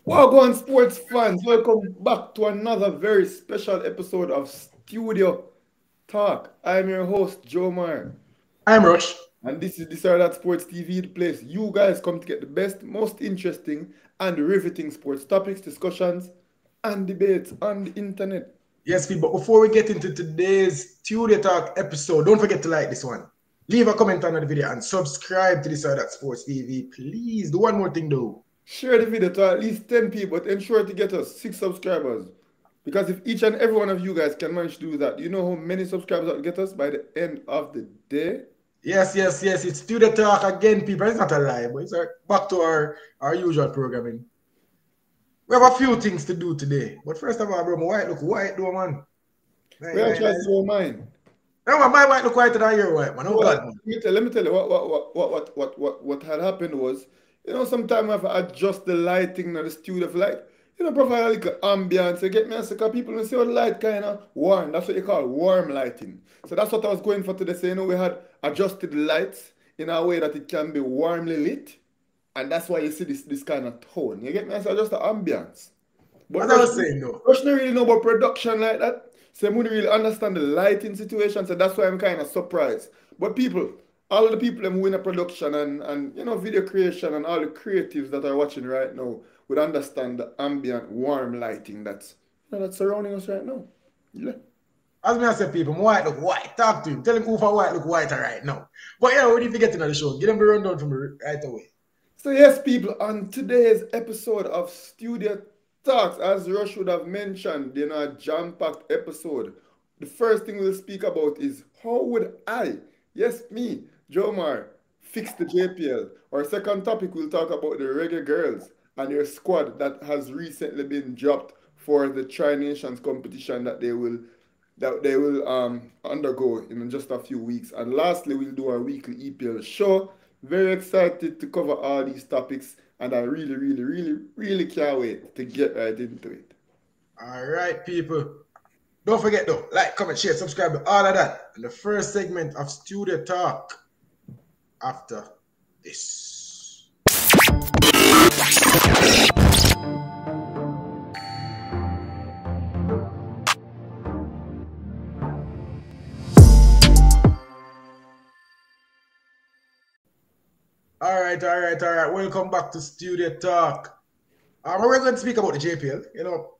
Welcome, sports fans. Welcome back to another very special episode of Studio Talk. I'm your host, Joe Meyer, I'm Rush. and this is This or That Sports TV, the place you guys come to get the best, most interesting, and riveting sports topics, discussions, and debates on the internet. Yes, people, but before we get into today's Studio Talk episode, don't forget to like this one. Leave a comment on the video and subscribe to This or That Sports TV. Please do one more thing though. Share the video to at least 10 people, but ensure to get us 6 subscribers. Because if each and every one of you guys can manage to do that, you know how many subscribers that will get us by the end of the day? Yes. It's Studio Talk again, people. It's not a lie, but it's back to our usual programming. We have a few things to do today. But first of all, bro, my white look white though, man. We are trying to see mine. No, my white look whiter than your white, man. Oh, God, man. Let me tell you what had happened was, sometimes I have to adjust the lighting in the studio for provide a little ambience. You get me? Because people will see how the light kind of warm. That's what you call warm lighting. So that's what I was going for today. So, we had adjusted the lights in a way that it can be warmly lit. And that's why you see this kind of tone. You get me? So just the ambience. But As I was saying, though. Rush don't really know about production like that. So I wouldn't really understand the lighting situation. So that's why I'm kind of surprised. But people, all of the people who in a production and video creation and all the creatives that are watching right now would understand the ambient warm lighting that's surrounding us right now. Yeah. As me I say, people, my white look white. Talk to him. Tell him who for white look whiter right now. But yeah, when you get into the show, get them the rundown from me right away. So yes, people, on today's episode of Studio Talks, as Rush would have mentioned, a jam-packed episode. The first thing we'll speak about is how would I, yes, me, Jomar, fix the JPL. Our second topic, we'll talk about the Reggae Girls and their squad that has recently been dropped for the Tri-Nations competition that they will undergo in just a few weeks. And lastly, we'll do our weekly EPL show. Very excited to cover all these topics, and I really can't wait to get right into it. All right, people. Don't forget though, like, comment, share, subscribe to all of that in the first segment of Studio Talk after this. All right. Welcome back to Studio Talk. We're going to speak about the JPL.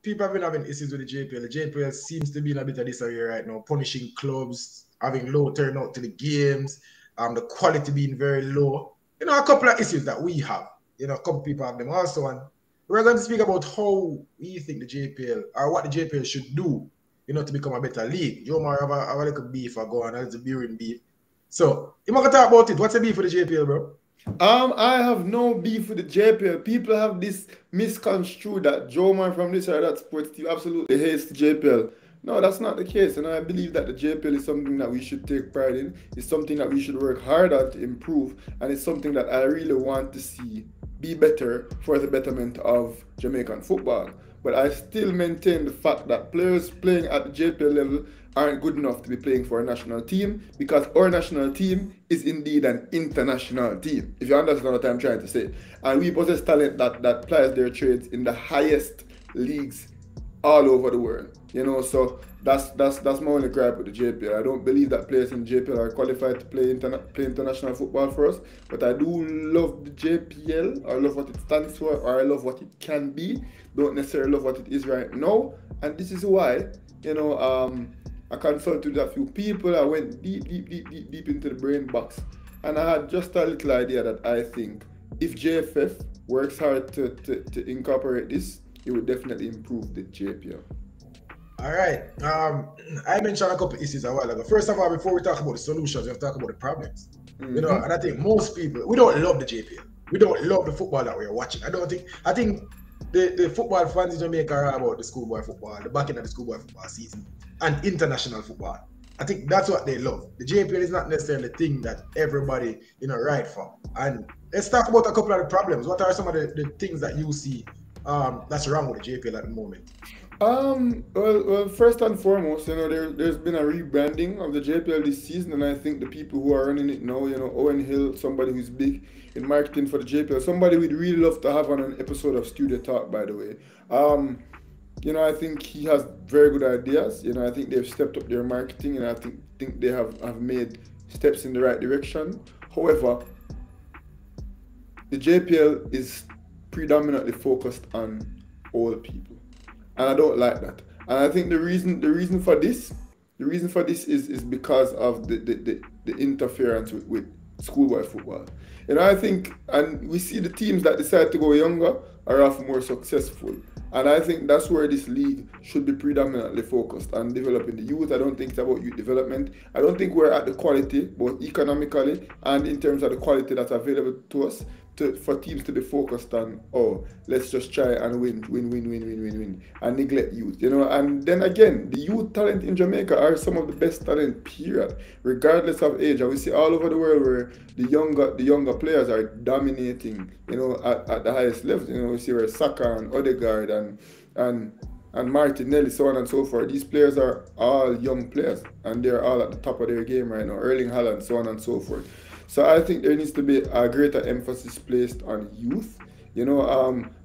People have been having issues with the JPL. The JPL seems to be in a bit of disarray right now, punishing clubs, having low turnout to the games, the quality being very low. A couple of issues that we have. A couple people have them also. And we're going to speak about how we think the JPL, or what the JPL should do, to become a better league. Joe Mar have a little beef or go on, it's a beering beef. So, you want to talk about it. What's the beef with the JPL, bro? I have no beef with the JPL. People have this misconstrued that Joe Man from This or That Sports Team absolutely hates the JPL. No, that's not the case. And I believe that the JPL is something that we should take pride in. It's something that we should work hard on to improve. And it's something that I really want to see be better for the betterment of Jamaican football. But I still maintain the fact that players playing at the JPL level aren't good enough to be playing for a national team, because our national team is indeed an international team, if you understand what I'm trying to say. And we possess talent that plies their trades in the highest leagues all over the world. So that's my only gripe with the JPL. I don't believe that players in JPL are qualified to play international football for us, but I do love the JPL. I love what it stands for, or I love what it can be. Don't necessarily love what it is right now. And this is why, I consulted a few people. I went deep into the brain box, and I had just a little idea that I think if JFF works hard to incorporate this, it would definitely improve the JPL. All right. I mentioned a couple of issues a while ago. First of all, before we talk about the solutions, we have to talk about the problems. And I think most people, we don't love the JPL. We don't love the football that we're watching. I think the football fans in Jamaica are about the schoolboy football, the back end of the schoolboy football season, and international football. I think that's what they love. The JPL is not necessarily the thing that everybody, right for. And let's talk about a couple of the problems. What are some of the things that you see that's wrong with the JPL at the moment? Well, first and foremost, there's been a rebranding of the JPL this season, and I think the people who are running it now, Owen Hill, somebody who's big in marketing for the JPL, somebody we'd really love to have on an episode of Studio Talk, by the way. Um, I think he has very good ideas. I think they've stepped up their marketing, and I think they have made steps in the right direction. However, the JPL is predominantly focused on old people, and I don't like that. And I think the reason for this is because of the interference with schoolboy football. I think, and we see the teams that decide to go younger are often more successful. And I think that's where this league should be predominantly focused on developing the youth. I don't think it's about youth development. I don't think we're at the quality, both economically and in terms of the quality that's available to us, for teams to be focused on, oh, let's just try and win, and neglect youth. And then again, the youth talent in Jamaica are some of the best talent, period, regardless of age. And we see all over the world where the younger players are dominating, at the highest level. We see where Saka and Odegaard and Martinelli, so on and so forth. These players are all young players, and they're all at the top of their game right now. Erling Haaland, so on and so forth. So I think there needs to be a greater emphasis placed on youth.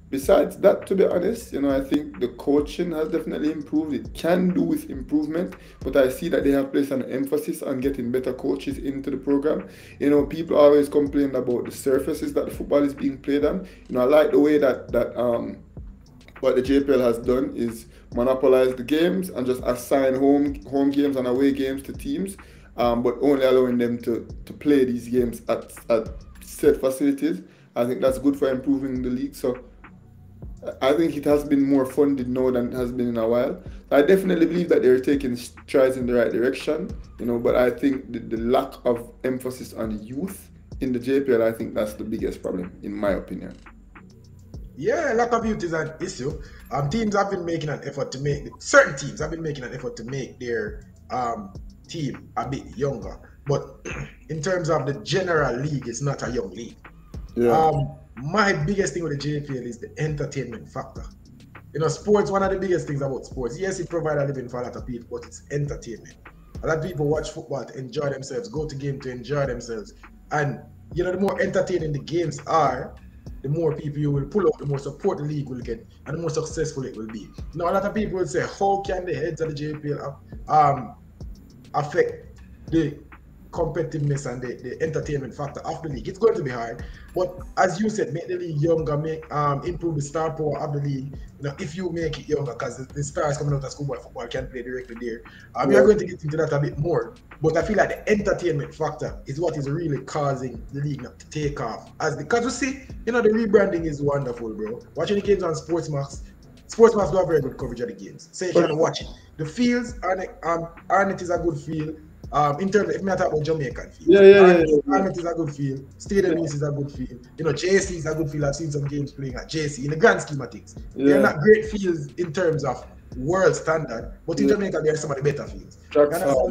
Besides that, to be honest, I think the coaching has definitely improved. It can do with improvement, but I see that they have placed an emphasis on getting better coaches into the program. People always complain about the surfaces that the football is being played on. I like the way that what the JPL has done is monopolize the games and just assign home games and away games to teams, but only allowing them to play these games at set facilities. I think that's good for improving the league. So I think it has been more funded now than it has been in a while. I definitely believe that they're taking strides in the right direction, but I think the lack of emphasis on youth in the JPL, I think that's the biggest problem, in my opinion. Yeah, lack of youth is an issue. Teams have been making an effort to make certain teams have been making an effort to make their team a bit younger. But in terms of the general league, it's not a young league. Yeah. My biggest thing with the JPL is the entertainment factor. Sports, one of the biggest things about sports, yes, it provides a living for a lot of people, but it's entertainment. A lot of people watch football to enjoy themselves, go to game to enjoy themselves. And, the more entertaining the games are, the more people you will pull out, the more support the league will get, and the more successful it will be. A lot of people will say, how can the heads of the JPL affect the competitiveness and the entertainment factor of the league? It's going to be hard, but as you said, make the league younger, improve the star power of the league. If you make it younger, because the stars coming out of schoolboy football can play directly there. We are going to get into that a bit more, but I feel like the entertainment factor is what is really causing the league not to take off. Because we see, the rebranding is wonderful, bro. Watching the games on Sportsmax do a very good coverage of the games, so you can watch it. The fields, Arnett is a good field. In terms of, if we talk about Jamaican field, Arnett is a good field. Stadium East is a good field. JC is a good field. I've seen some games playing at JC. In the grand scheme of things, they're not great fields in terms of world standard, but in Jamaica, there are some of the better fields. Jack's Hall,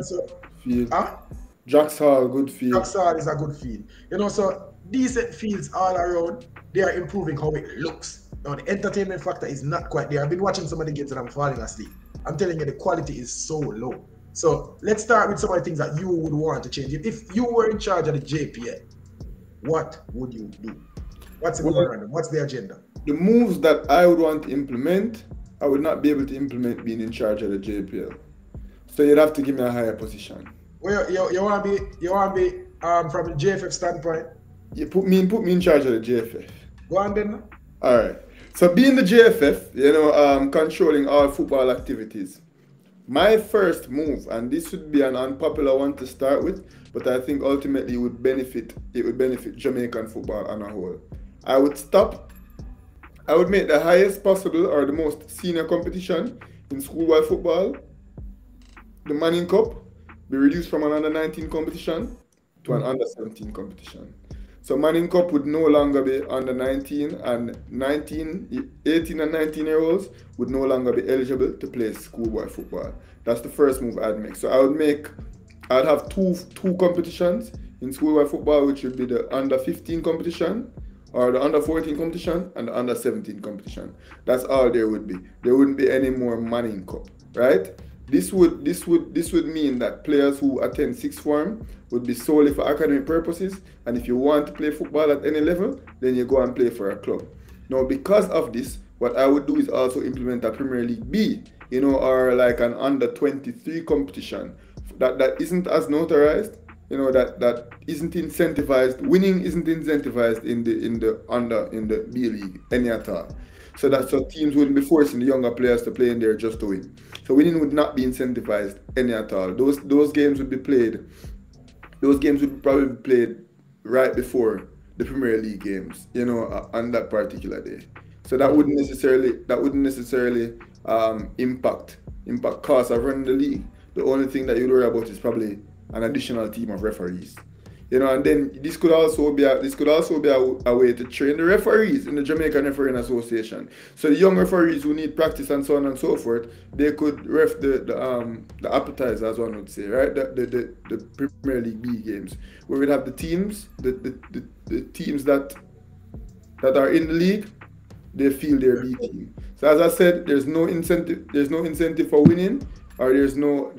good field. Jack's Hall is a good field. So decent fields all around. They are improving how it looks. Now, the entertainment factor is not quite there. I've been watching some of the games and I'm falling asleep. I'm telling you, the quality is so low. So let's start with some of the things that you would want to change. If you were in charge of the JPL, what would you do? What's the memorandum? What's the agenda? The moves that I would want to implement, I would not be able to implement being in charge of the JPL. So you'd have to give me a higher position. Well, you want to be from the JFF standpoint? You put me in charge of the JFF. Go on then. All right. So being the JFF, controlling all football activities. My first move, and this would be an unpopular one to start with, but I think ultimately it would benefit Jamaican football on a whole. I would make the highest possible or the most senior competition in schoolboy football, the Manning Cup, be reduced from an under 19 competition to an under 17 competition. So Manning Cup would no longer be under 19, and 18 and 19-year-olds would no longer be eligible to play schoolboy football. That's the first move I'd make. So I'd have two competitions in schoolboy football, which would be the under 15 competition, or the under 14 competition and the under 17 competition. That's all there would be. There wouldn't be any more Manning Cup, right? This would mean that players who attend sixth form would be solely for academic purposes, and if you want to play football at any level, then you go and play for a club. Now, because of this, what I would do is also implement a Premier League B, or like an under 23 competition that isn't as notarized, that isn't incentivized. Winning isn't incentivized in the B League any at all. So teams wouldn't be forcing the younger players to play in there just to win. So winning would not be incentivized any at all. Those games would be played. Those games would probably be played right before the Premier League games, on that particular day. So that wouldn't necessarily impact costs of running the league. The only thing that you'd worry about is probably an additional team of referees. And then this could also be a way to train the referees in the Jamaican Refereeing Association. So the young referees who need practice and so on and so forth, they could ref the appetizer, as one would say, right? The Premier League B games, where we'd have the teams, the teams that are in the league, they feel their B team. So as I said, there's no incentive for winning, or there's no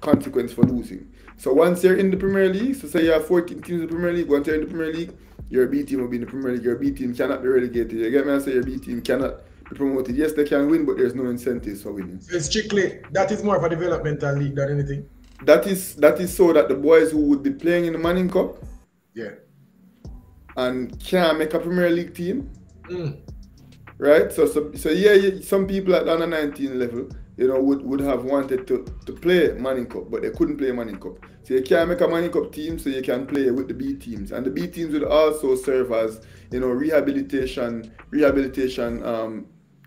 consequence for losing. So once you're in the Premier League, so say you have 14 teams in the Premier League, once you're in the Premier League, your B team will be in the Premier League. Your B team cannot be relegated. You get me? I say your B team cannot be promoted. Yes, they can win, but there's no incentives for winning. So strictly, that is more of a developmental league than anything? That is so that the boys who would be playing in the Manning Cup, and can't make a Premier League team, right? So yeah, some people at the under 19 level, would have wanted to play Manning Cup, but they couldn't play Manning Cup. So you can't make a Manning Cup team, so you can play with the B teams. And the B teams would also serve as, rehabilitation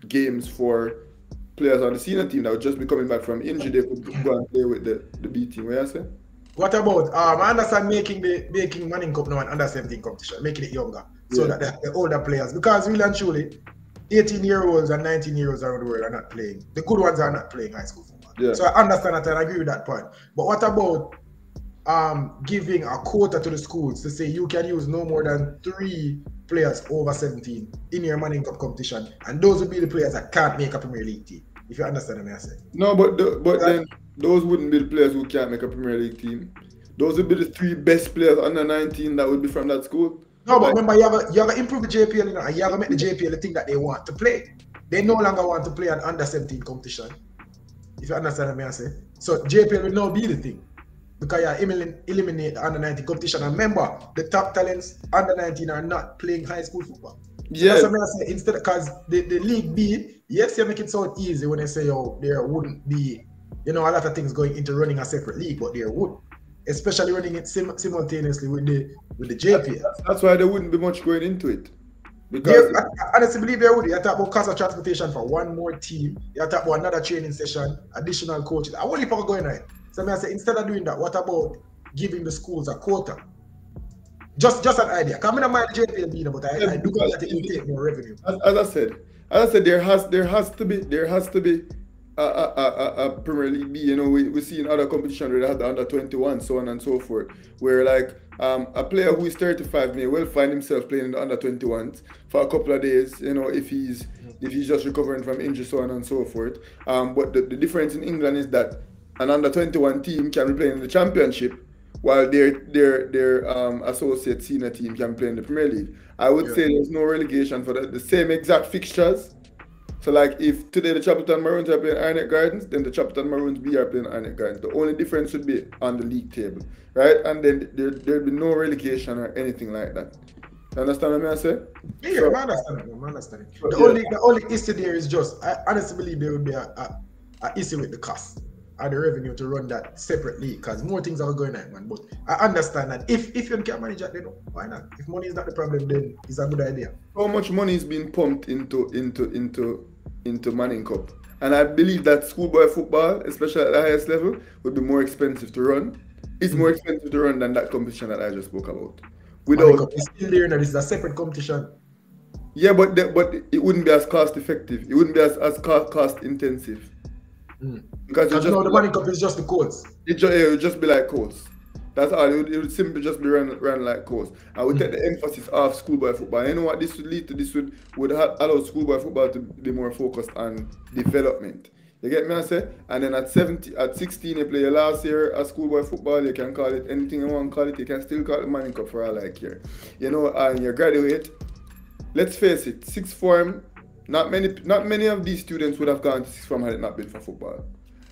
games for players on the senior team that would just be coming back from injury. They could go and play with the B team. What you say? What about, I understand making Manning Cup now an under 17 competition, making it younger, so that the older players, because really and truly, 18-year-olds and 19-year-olds around the world are not playing. The good ones are not playing high school football. Yeah. So I understand that and I agree with that point. But what about giving a quota to the schools to say you can use no more than 3 players over 17 in your Manning Cup competition, and those would be the players that can't make a Premier League team, if you understand what I'm saying? No, but then those wouldn't be the players who can't make a Premier League team. Those would be the 3 best players under 19 that would be from that school. No, but remember, you have to improve the JPL, and you have to make the JPL the thing that they want to play. They no longer want to play an under 17 competition, if you understand what I'm saying. So JPL will now be the thing, because you eliminate the under 19 competition. And remember, the top talents under 19 are not playing high school football. Yeah. That's what I'm saying. Instead, because the League B, yes, you make it sound easy when they say, there wouldn't be, a lot of things going into running a separate league, but there would. Especially running it simultaneously with the JPL. That's why there wouldn't be much going into it. Because I honestly believe there would. You talk about cost of transportation for one more team. You talk about another training session, additional coaches. I want people going on. So I say, instead of doing that, what about giving the schools a quota? Just an idea. Because I don't mind the JPL being, but I do think that it will take more revenue. As I said, there has to be a Premier League B. We see in other competitions where they have the under 21, so on and so forth, where like a player who is 35 may well find himself playing in the under 21s for a couple of days, if he's just recovering from injury, so on and so forth. But the difference in England is that an under 21 team can be playing in the Championship, while their associate senior team can play in the Premier League. I would say there's no relegation for the same exact fixtures. So like if today the Chapelton Maroons are playing Arnett Gardens, then the Chapelton Maroons B are playing Arnett Gardens. The only difference would be on the league table, right? And then there'd be no relegation or anything like that. You understand what I say? Yeah, so, I understand. The only issue there is just, I honestly believe there would be a issue with the cost and the revenue to run that separately, because more things are going on, man. But I understand that if you can manage that, then why not? If money is not the problem, then it's a good idea. How much money is being pumped into Manning Cup? And I believe that schoolboy football, especially at the highest level, would be more expensive to run. It's more expensive to run than that competition that I just spoke about. It's still there now. This is a separate competition. Yeah, but it wouldn't be as cost effective. It wouldn't be as cost intensive. Because the Manning Cup is just the course. It would just be like course. That's all. It would simply just be run like course. And we take the emphasis off schoolboy football. You know what this would lead to? This would allow schoolboy football to be more focused on development. You get me, I say? And then at 16, you play your last year at schoolboy football. You can call it anything you want to call it. You can still call it Manning Cup for all I care. You know, and you graduate. Let's face it, sixth form. Not many of these students would have gone to sixth form had it not been for football.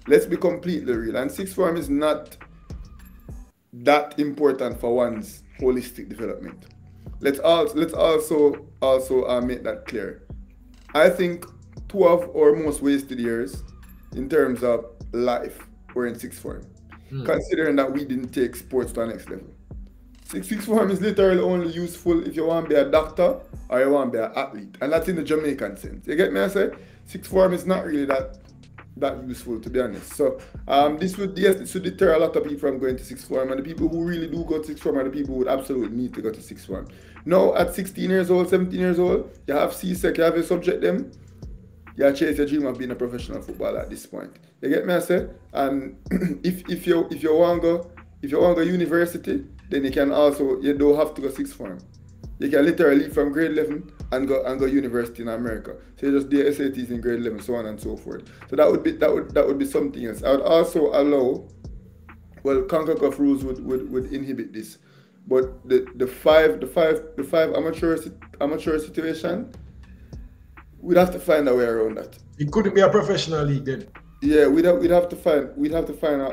Let's be completely real. And sixth form is not that important for one's holistic development. Let's also make that clear. I think two of our most wasted years in terms of life were in sixth form, considering that we didn't take sports to the next level. Sixth form is literally only useful if you want to be a doctor or you want to be an athlete, and that's in the Jamaican sense. You get me? I say sixth form is not really that useful, to be honest. So this would deter a lot of people from going to sixth form, and the people who really do go to sixth form are the people who would absolutely need to go to sixth form. Now at 16 years old, 17 years old, you have CSEC, you have your subject them. You chase your dream of being a professional footballer at this point. You get me? I say, and if you want to go university, then you don't have to go sixth form. You can literally leave from grade 11 and go university in America. So you just do your SATs in grade 11, so on and so forth. So that would be something else. I would also allow, well, CONCACAF rules would inhibit this, but the five amateur situation, we'd have to find a way around that. It couldn't be a professional league then. Yeah, we'd have to find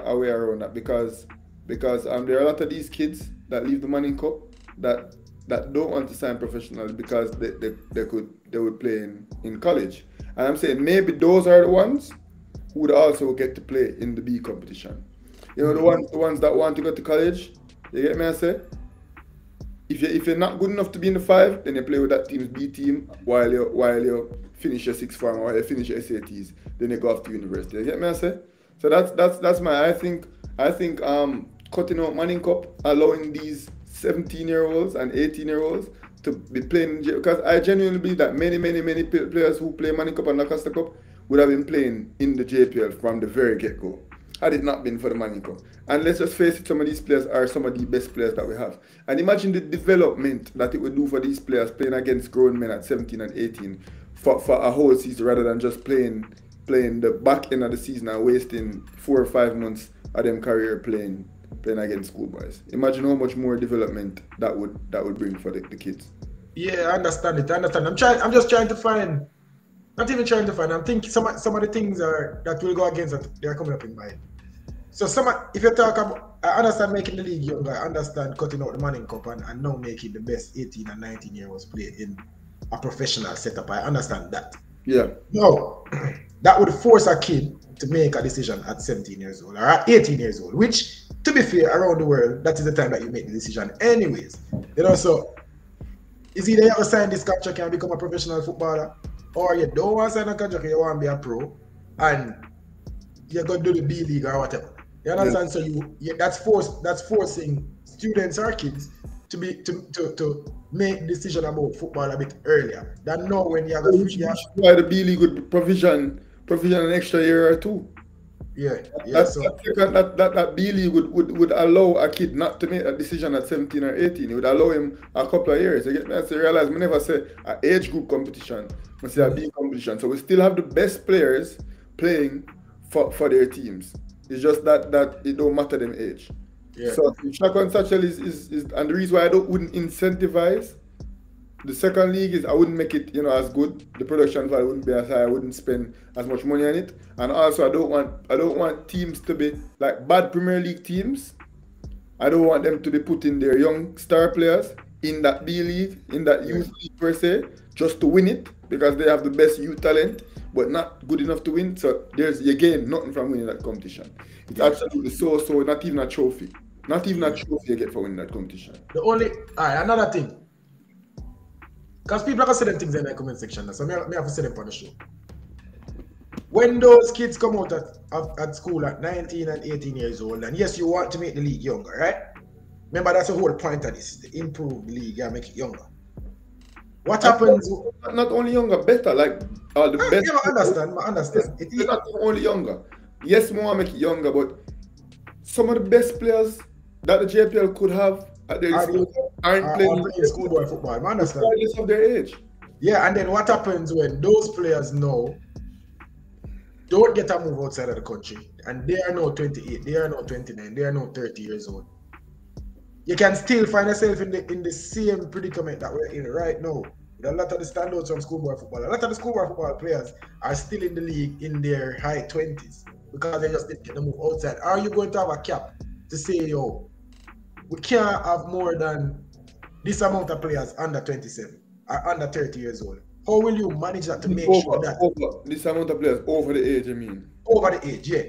a way around that because there are a lot of these kids that leave the Manning Cup that don't want to sign professionally because they would play in college. And I'm saying maybe those are the ones who would also get to play in the B competition. You know, the ones that want to go to college, you get me, I say? If you're not good enough to be in the five, then you play with that team's B team while you finish your sixth form, while you finish your SATs, then you go off to university. You get me, I say? So that's my I think cutting out Manning Cup, allowing these 17-year-olds and 18-year-olds to be playing, because I genuinely believe that many players who play Manning Cup and Newcastle Cup would have been playing in the JPL from the very get-go, had it not been for the Manning Cup. And let's just face it, some of these players are some of the best players that we have. And imagine the development that it would do for these players playing against grown men at 17 and 18 for a whole season, rather than just playing the back end of the season and wasting 4 or 5 months of them career playing against schoolboys. Imagine how much more development that would bring for the kids. Yeah, I understand it. I'm just trying to find. Not even trying to find. I'm thinking some of the things that will go against that they are coming up in mind. So if you talk about, I understand making the league younger. I understand cutting out the Manning Cup and now making the best 18 and 19-year-olds play in a professional setup. I understand that. Yeah. No, that would force a kid to make a decision at 17 years old or at 18 years old, which, to be fair, around the world, that is the time that you make the decision anyways. You know, so it's either you have to sign this contract and become a professional footballer, or you don't want to sign a contract and you want to be a pro, and you're going to do the B League or whatever. You understand? Yeah. So that's forcing students or kids to make decision about football a bit earlier than now when you have why the B League would provision an extra year or two. Yeah. That B League would allow a kid not to make a decision at 17 or 18. It would allow him a couple of years. You get me? I realize we never say an age group competition, we say a B competition. So we still have the best players playing for their teams. It's just that it don't matter them age. Yeah. So Shotgun Satchel is and the reason why I wouldn't incentivize the second league is I wouldn't make it, as good. The production value wouldn't be as high. I wouldn't spend as much money on it. And also I don't want teams to be like bad Premier League teams. I don't want them to be putting their young star players in that B League, in that youth league per se, just to win it, because they have the best youth talent, but not good enough to win. So you gain nothing from winning that competition. It's absolutely so not even a trophy. Not even a trophy you get for winning that competition. Another thing. Because people are going to say them things in the comment section, so I have to say them on the show. When those kids come out at school at 19 and 18 years old, and yes, you want to make the league younger, right? Remember, that's the whole point of this, to improve the league and make it younger. What happens? Not only younger, better, like all the best. I understand. It's not only younger. Yes, more make it younger, but some of the best players that the JPL could have at their disposal aren't playing schoolboy football. I understand. Regardless of their age. Yeah, and then what happens when those players know don't get a move outside of the country and they are now 28, they are now 29, they are now 30 years old? You can still find yourself in the same predicament that we're in right now. A lot of the standouts from schoolboy football, a lot of the schoolboy football players are still in the league in their high 20s because they just didn't get the move outside. Are you going to have a cap to say, yo, we can't have more than this amount of players under 27 or under 30 years old? How will you manage that to make sure that over this amount of players over the age? I mean, over the age, yeah.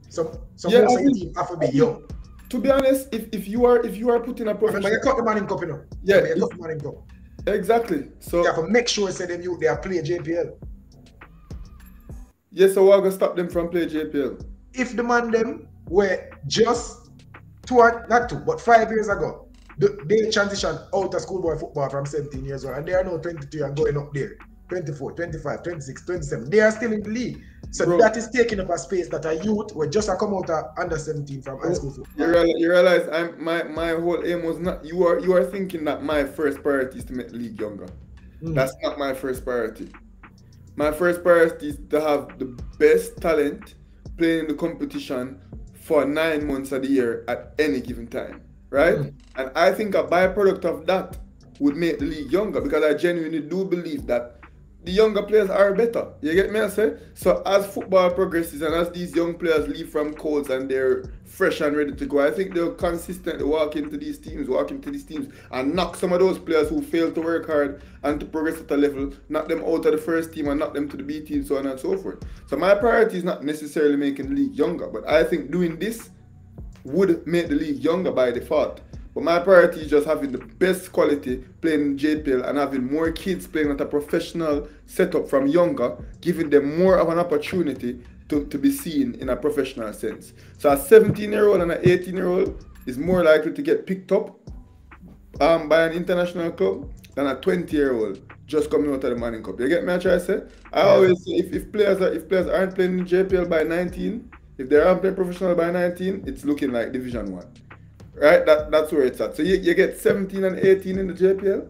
So most of the team have to be young. To be honest, if you are putting a professional, you cut the man in cup, you know. Yeah, you cut the man in cup. Exactly. So you have to make sure say them they are play JPL. Yes, so we're gonna stop them from playing JPL. If the man them were just 5 years ago, they transitioned out of schoolboy football from 17 years old and they are now 22 and going up there. 24, 25, 26, 27. They are still in the league. So bro, that is taking up a space that a youth will just come out of under 17 from high school football. You realize my whole aim was not you are thinking that my first priority is to make the league younger. That's not my first priority. My first priority is to have the best talent playing in the competition for 9 months of the year at any given time. Right? And I think a byproduct of that would make the league younger because I genuinely do believe that the younger players are better. You get me, I say? So as football progresses and as these young players leave from Colts and they're fresh and ready to go, I think they'll consistently walk into these teams and knock some of those players who fail to work hard and to progress at a level, knock them out of the first team and knock them to the B team, so on and so forth. So my priority is not necessarily making the league younger, but I think doing this would make the league younger by default. But my priority is just having the best quality playing in JPL and having more kids playing at a professional setup from younger, giving them more of an opportunity to be seen in a professional sense. So a 17-year-old and an 18-year-old is more likely to get picked up by an international club than a 20-year-old just coming out of the Manning Cup. You get me? I try to say? I always say if players aren't playing in JPL by 19, if they aren't playing professional by 19, it's looking like Division 1. Right, that's where it's at. So you get 17 and 18 in the JPL,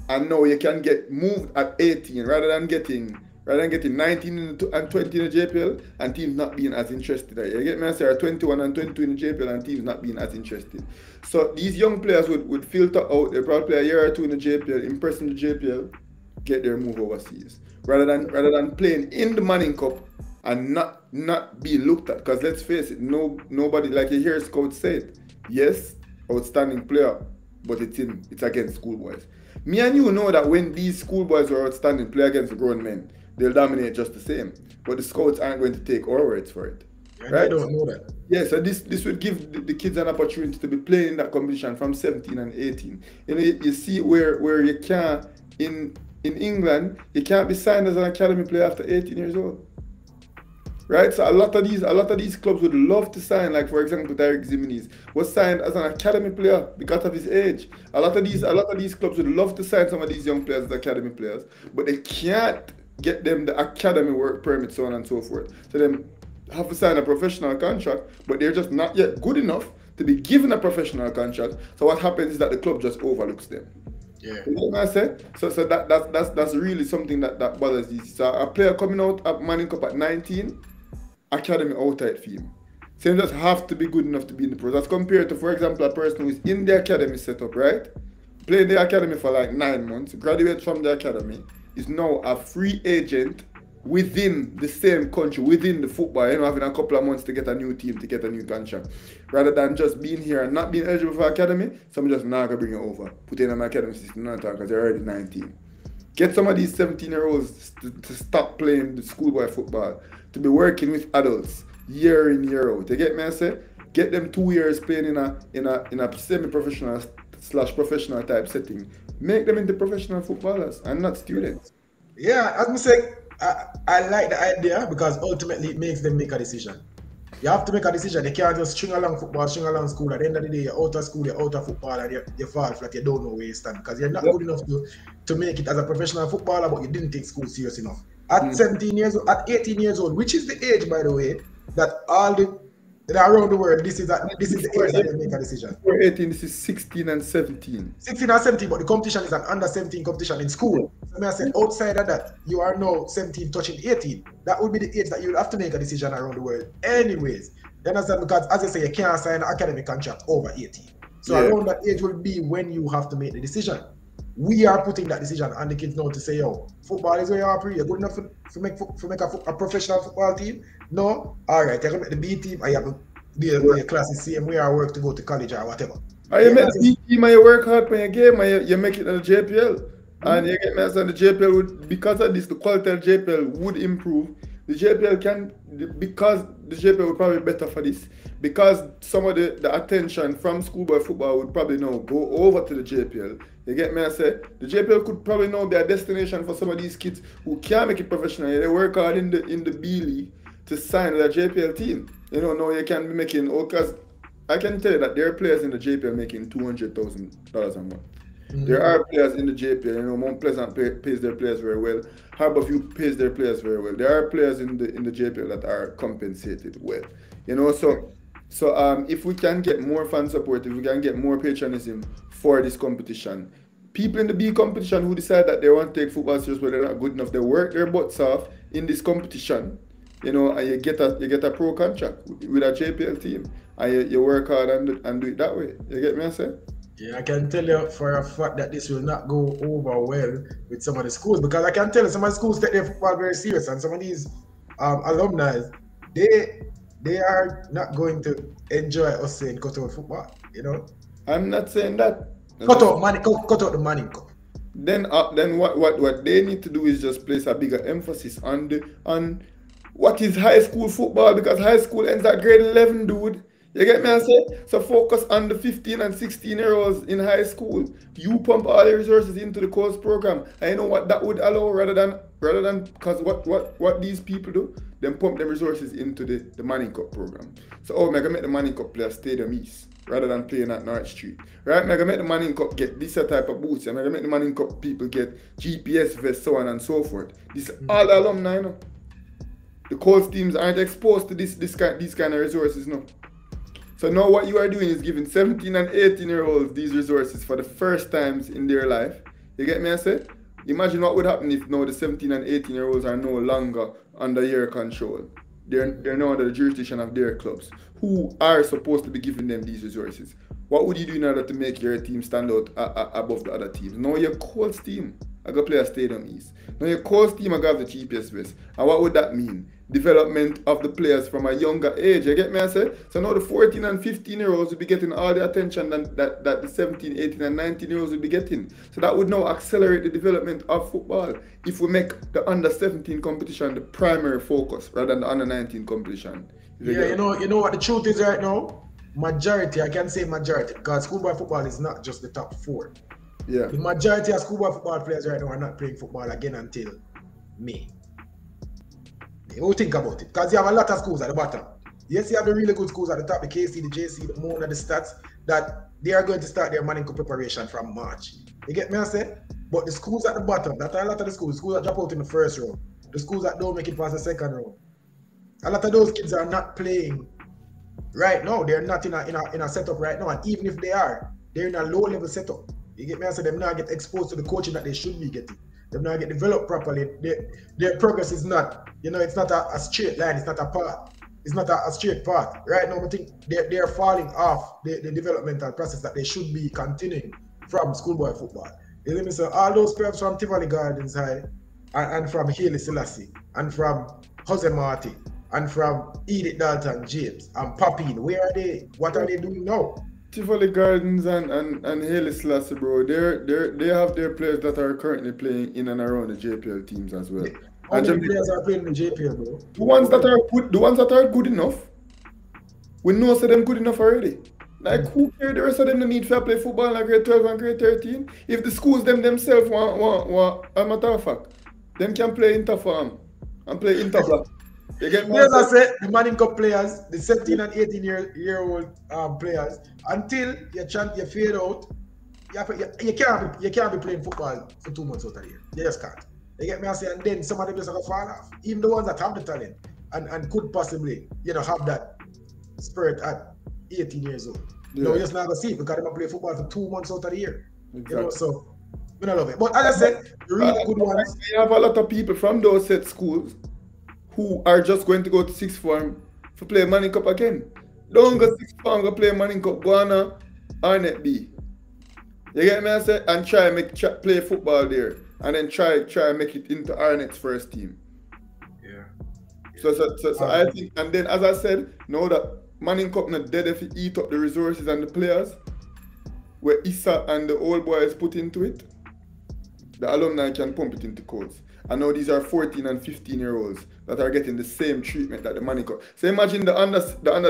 and now you can get moved at 18 rather than getting 19 and 20 in the JPL and teams not being as interested. You get me? I say 21 and 22 in the JPL and teams not being as interested. So these young players would filter out. They probably play a year or two in the JPL, impress in the JPL, get their move overseas rather than playing in the Manning Cup and not be looked at, because let's face it, nobody, like you hear scouts say it, yes, outstanding player, but it's against schoolboys. Me and you know that when these schoolboys are outstanding, play against grown men, they'll dominate just the same. But the scouts aren't going to take our words for it. And right? I don't know that. Yeah, so this would give the kids an opportunity to be playing that competition from 17 and 18. You see where you can't, in England, you can't be signed as an academy player after 18 years old. Right, so a lot of these clubs would love to sign, like for example, Derek Zimenez was signed as an academy player because of his age. A lot of these clubs would love to sign some of these young players as academy players, but they can't get them the academy work permit, so on and so forth. So they have to sign a professional contract, but they're just not yet good enough to be given a professional contract. So what happens is that the club just overlooks them. Yeah. You know what I say? So that's really something that bothers these. So a player coming out at Manning Cup at 19. Academy outright fee. So you just have to be good enough to be in the pros. As compared to, for example, a person who is in the academy setup, right? Playing the academy for like 9 months, graduates from the academy, is now a free agent within the same country, within the football, having a couple of months to get a new team, to get a new contract. Rather than just being here and not being eligible for academy, some just not going to bring it over. Put in an academy system, not because they're already 19. Get some of these 17-year-olds to stop playing the schoolboy football, to be working with adults year in, year out. You get me, I say? Get them 2 years playing in a semi-professional / professional type setting. Make them into professional footballers and not students. Yeah, as I say, I like the idea because ultimately it makes them make a decision. You have to make a decision. You can't just string along football, string along school. At the end of the day, you're out of school, you're out of football, and you fall flat. You don't know where you stand because you're not good enough to make it as a professional footballer, but you didn't take school serious enough. At 17 years old, at 18 years old, which is the age, by the way, that all the Around the world, this is the age that they make a decision. For 18, this is 16 and 17. 16 and 17, but the competition is an under 17 competition in school. So I said, outside of that, you are now 17 touching 18. That would be the age that you will have to make a decision around the world anyways. You understand? Because as I say, you can't sign an academic contract over 18. So around that age will be when you have to make the decision. We are putting that decision on the kids now to say, yo, football is where you are, you're good enough to make a professional football team? No? All right, you have to make the B team, or you have to be a class is same way or work to go to college or whatever. And you make the B team and you work hard for your game and you make it in the JPL. And you get me understand the JPL would, because of this, the quality of JPL would improve. The JPL can, because the JPL would probably be better for this, because some of the attention from schoolboy football would probably now go over to the JPL. You get me? I say the JPL could probably now be a destination for some of these kids who can't make it professional. They work hard in the B League to sign with a JPL team. You know, now you can be making, because I can tell you that there are players in the JPL making $200,000 a month. There are players in the JPL, you know, Mount Pleasant pays their players very well. Harborview pays their players very well. There are players in the JPL that are compensated well. You know, so if we can get more fan support, if we can get more patronism for this competition, people in the B competition who decide that they want to take football serious but they're not good enough, they work their butts off in this competition, you know, and you get a pro contract with a JPL team, and you work hard and do it that way. You get me, I say? Yeah, I can tell you for a fact that this will not go over well with some of the schools, because I can tell you some of the schools take their football very serious, and some of these alumni, they are not going to enjoy us saying cut out football, you know? I'm not saying that. Cut out the Manning Cup. Then what they need to do is just place a bigger emphasis on what is high school football, because high school ends at grade 11, dude. You get me, I say? So focus on the 15 and 16-year-olds in high school. You pump all the resources into the course program. And you know what that would allow, rather than because what these people do, them pump them resources into the Manning Cup program. So I'm gonna make the Manning Cup play a Stadium East rather than playing at North Street. Right? I'm gonna make the Manning Cup get this type of boots. I'm gonna make the Manning Cup people get GPS vests, so on and so forth. This all the alumni, you know. The coach teams aren't exposed to these kind of resources, no. So now what you are doing is giving 17 and 18-year-olds these resources for the first times in their life. You get me, I say? Imagine what would happen if now the 17 and 18-year-olds are no longer under your control. They're now under the jurisdiction of their clubs, who are supposed to be giving them these resources. What would you do in order to make your team stand out above the other teams? Now your coach team, I go play a Stadium East. Now your coach team, I go have the GPS vest. And what would that mean? Development of the players from a younger age. You get me, I say? So now the 14 and 15-year-olds will be getting all the attention that the 17, 18 and 19-year-olds will be getting. So that would now accelerate the development of football if we make the under 17 competition the primary focus rather than the under 19 competition. Yeah, you know what the truth is right now? Majority, I can say majority, because schoolboy football is not just the top 4. Yeah. The majority of schoolboy football players right now are not playing football again until May. You think about it, because you have a lot of schools at the bottom. Yes, you have the really good schools at the top, the KC, the JC, the Mona, the Stats, that they are going to start their Manning Cup preparation from March. You get me, I say? But the schools at the bottom, that are a lot of the schools that drop out in the first round, the schools that don't make it past the second round, a lot of those kids are not playing right now. They're not in a setup right now, and even if they are, they're in a low-level setup. You get me, I say? Them not get exposed to the coaching that they should be getting. They're not get developed properly. Their progress is not, you know, it's not a straight line. It's not a path. It's not a straight path. Right now, I think they're falling off the developmental process that they should be continuing from schoolboy football. You know, so all those players from Tivoli Gardens High and from Haile Selassie and from Jose Marti and from Edith Dalton James and Papine, where are they? What are they doing now? Tivoli Gardens and Haile Selassie, bro, they have their players that are currently playing in and around the JPL teams as well. How many players are playing in the JPL, bro? The ones that are good enough, we know some of them good enough already. Like, who cares? The rest of them don't need to play football in grade 12 and grade 13. If the schools themselves want a matter of fact, them can play interfarm and play interblock. You get me? Yes, I said the Manning Cup players, the 17 and 18-year-old players, until you fade out, you can't be playing football for 2 months out of the year. You just can't. You get me? I say, and then some of them just fall off. Even the ones that have the talent and could possibly, you know, have that spurt at 18 years old. Yeah. No, we just not gonna see it because they play football for 2 months out of the year. Exactly. You know, so we don't love it. But as I said, the really good ones. You have a lot of people from those set schools who are just going to go to sixth form to play Manning Cup again. Don't go sixth form, go play Manning Cup, go on Arnett B. You get me? I say, and play football there, and then try and make it into Arnett's first team. Yeah. So I think, and then as I said, know that Manning Cup not dead if you eat up the resources and the players where Issa and the old boys put into it. The alumni can pump it into codes. And now these are 14 and 15-year-olds that are getting the same treatment that the Manning Cup. So imagine the under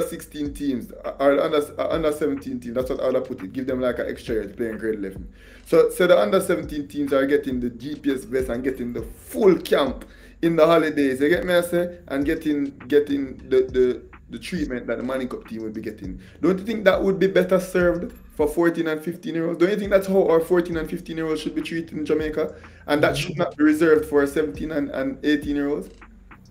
16 teams or the under 17 teams. That's what I would put it. Give them like an extra year to play in grade 11. So the under 17 teams are getting the GPS vest and getting the full camp in the holidays. You get me? I say, and getting the treatment that the Manning Cup team would be getting. Don't you think that would be better served for 14 and 15-year-olds? Don't you think that's how our 14 and 15-year-olds should be treated in Jamaica? And that should not be reserved for 17 and 18-year-olds?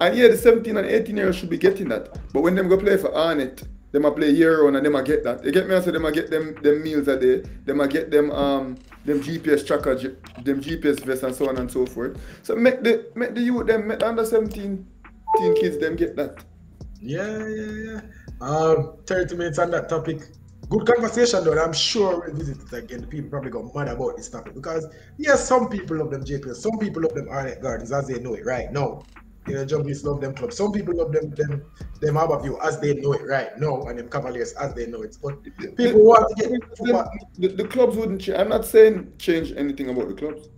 And yeah, the 17 and 18-year-olds should be getting that. But when them go play for Arnett, they might play year round and they might get that. You get me? I say they might get them meals a day. They might get them GPS tracker, them GPS vests and so on and so forth. So make the youth them, make the under 17 kids them get that. Yeah. 30 minutes on that topic. Good conversation though, and I'm sure we'll visit it again. The people probably got mad about this topic because yes, some people love them JPL, some people love them Arnett Gardens as they know it right now. You know, Jumbies love them clubs. Some people love them Harbourview as they know it right now, and them Cavaliers as they know it. But people want to get the clubs wouldn't change. I'm not saying change anything about the clubs.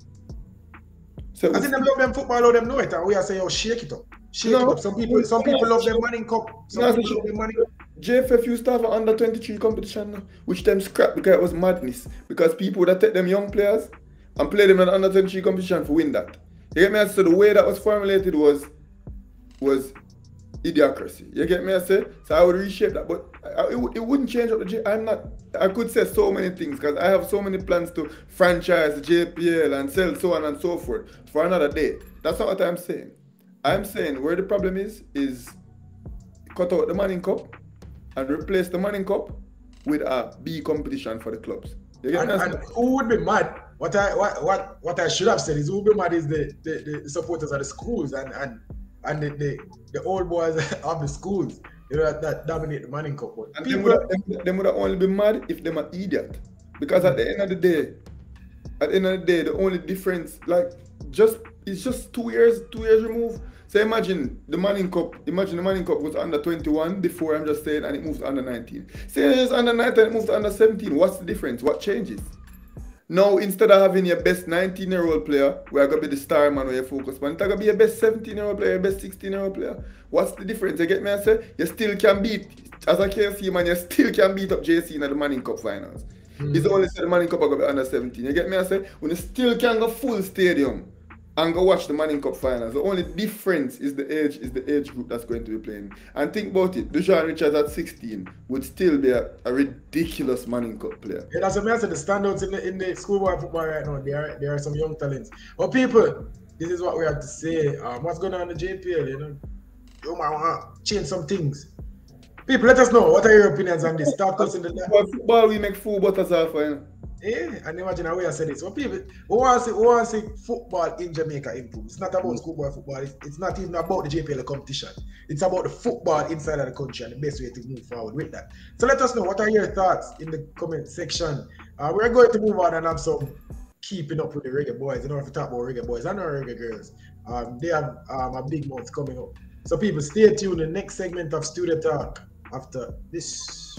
So I think them love them football, love them know it, and we are saying, oh, shake it up. Shake it up. Some people love them Manning Cup. Some people love them Manning Cup. JFF used to have an under 23 competition now, which them scrap because it was madness. Because people would take them young players and play them in an under 23 competition to win that. You get me? So the way that was formulated was idiocracy. You get me? I say? So I would reshape that, but it wouldn't change up the I could say so many things because I have so many plans to franchise the JPL and sell so on and so forth for another day. That's not what I'm saying. I'm saying where the problem is cut out the Manning Cup and replace the Manning Cup with a B competition for the clubs. You get me? And who would be mad? What I should have said is who would be mad is the supporters of the schools and the old boys of the schools, you know, that dominate the Manning Cup. And them would only be mad if them are idiot. Because at the end of the day, the only difference, it's just 2 years removed. So imagine the Manning Cup was under 21 before, I'm just saying, and it moved to under 19. Say it's under 19 and it moved to under 17. What's the difference? What changes? Now, instead of having your best 19-year-old player, where going to be the star man where you focus on, it's going to be your best 17-year-old player, your best 16-year-old player. What's the difference? You get me? I say, you still can beat, as a KC man, you still can beat up JC in the Manning Cup finals. It's only said the Manning Cup are going to be under 17. You get me? I say, when you still can go full stadium and go watch the Manning Cup finals, the only difference is the age group that's going to be playing. And think about it, Deshaun Richards at 16 would still be a ridiculous Manning Cup player. Yeah, that's what I said. The standouts in the schoolboy football right now, there are some young talents. But people, this is what we have to say. What's going on in the JPL, you know? You might want to change some things. People, let us know. What are your opinions on this? Talk to us in the football, we make full butters off, you know? Yeah, and imagine how I said it. So people, we want to see football in Jamaica improve. It's not about schoolboy football. It's not even about the JPL competition. It's about the football inside of the country and the best way to move forward with that. So let us know, what are your thoughts in the comment section. We're going to move on and have some keeping up with the reggae boys. You know, if we talk about reggae boys and our reggae girls, they have a big month coming up. So people, stay tuned. The next segment of Studio Talk after this.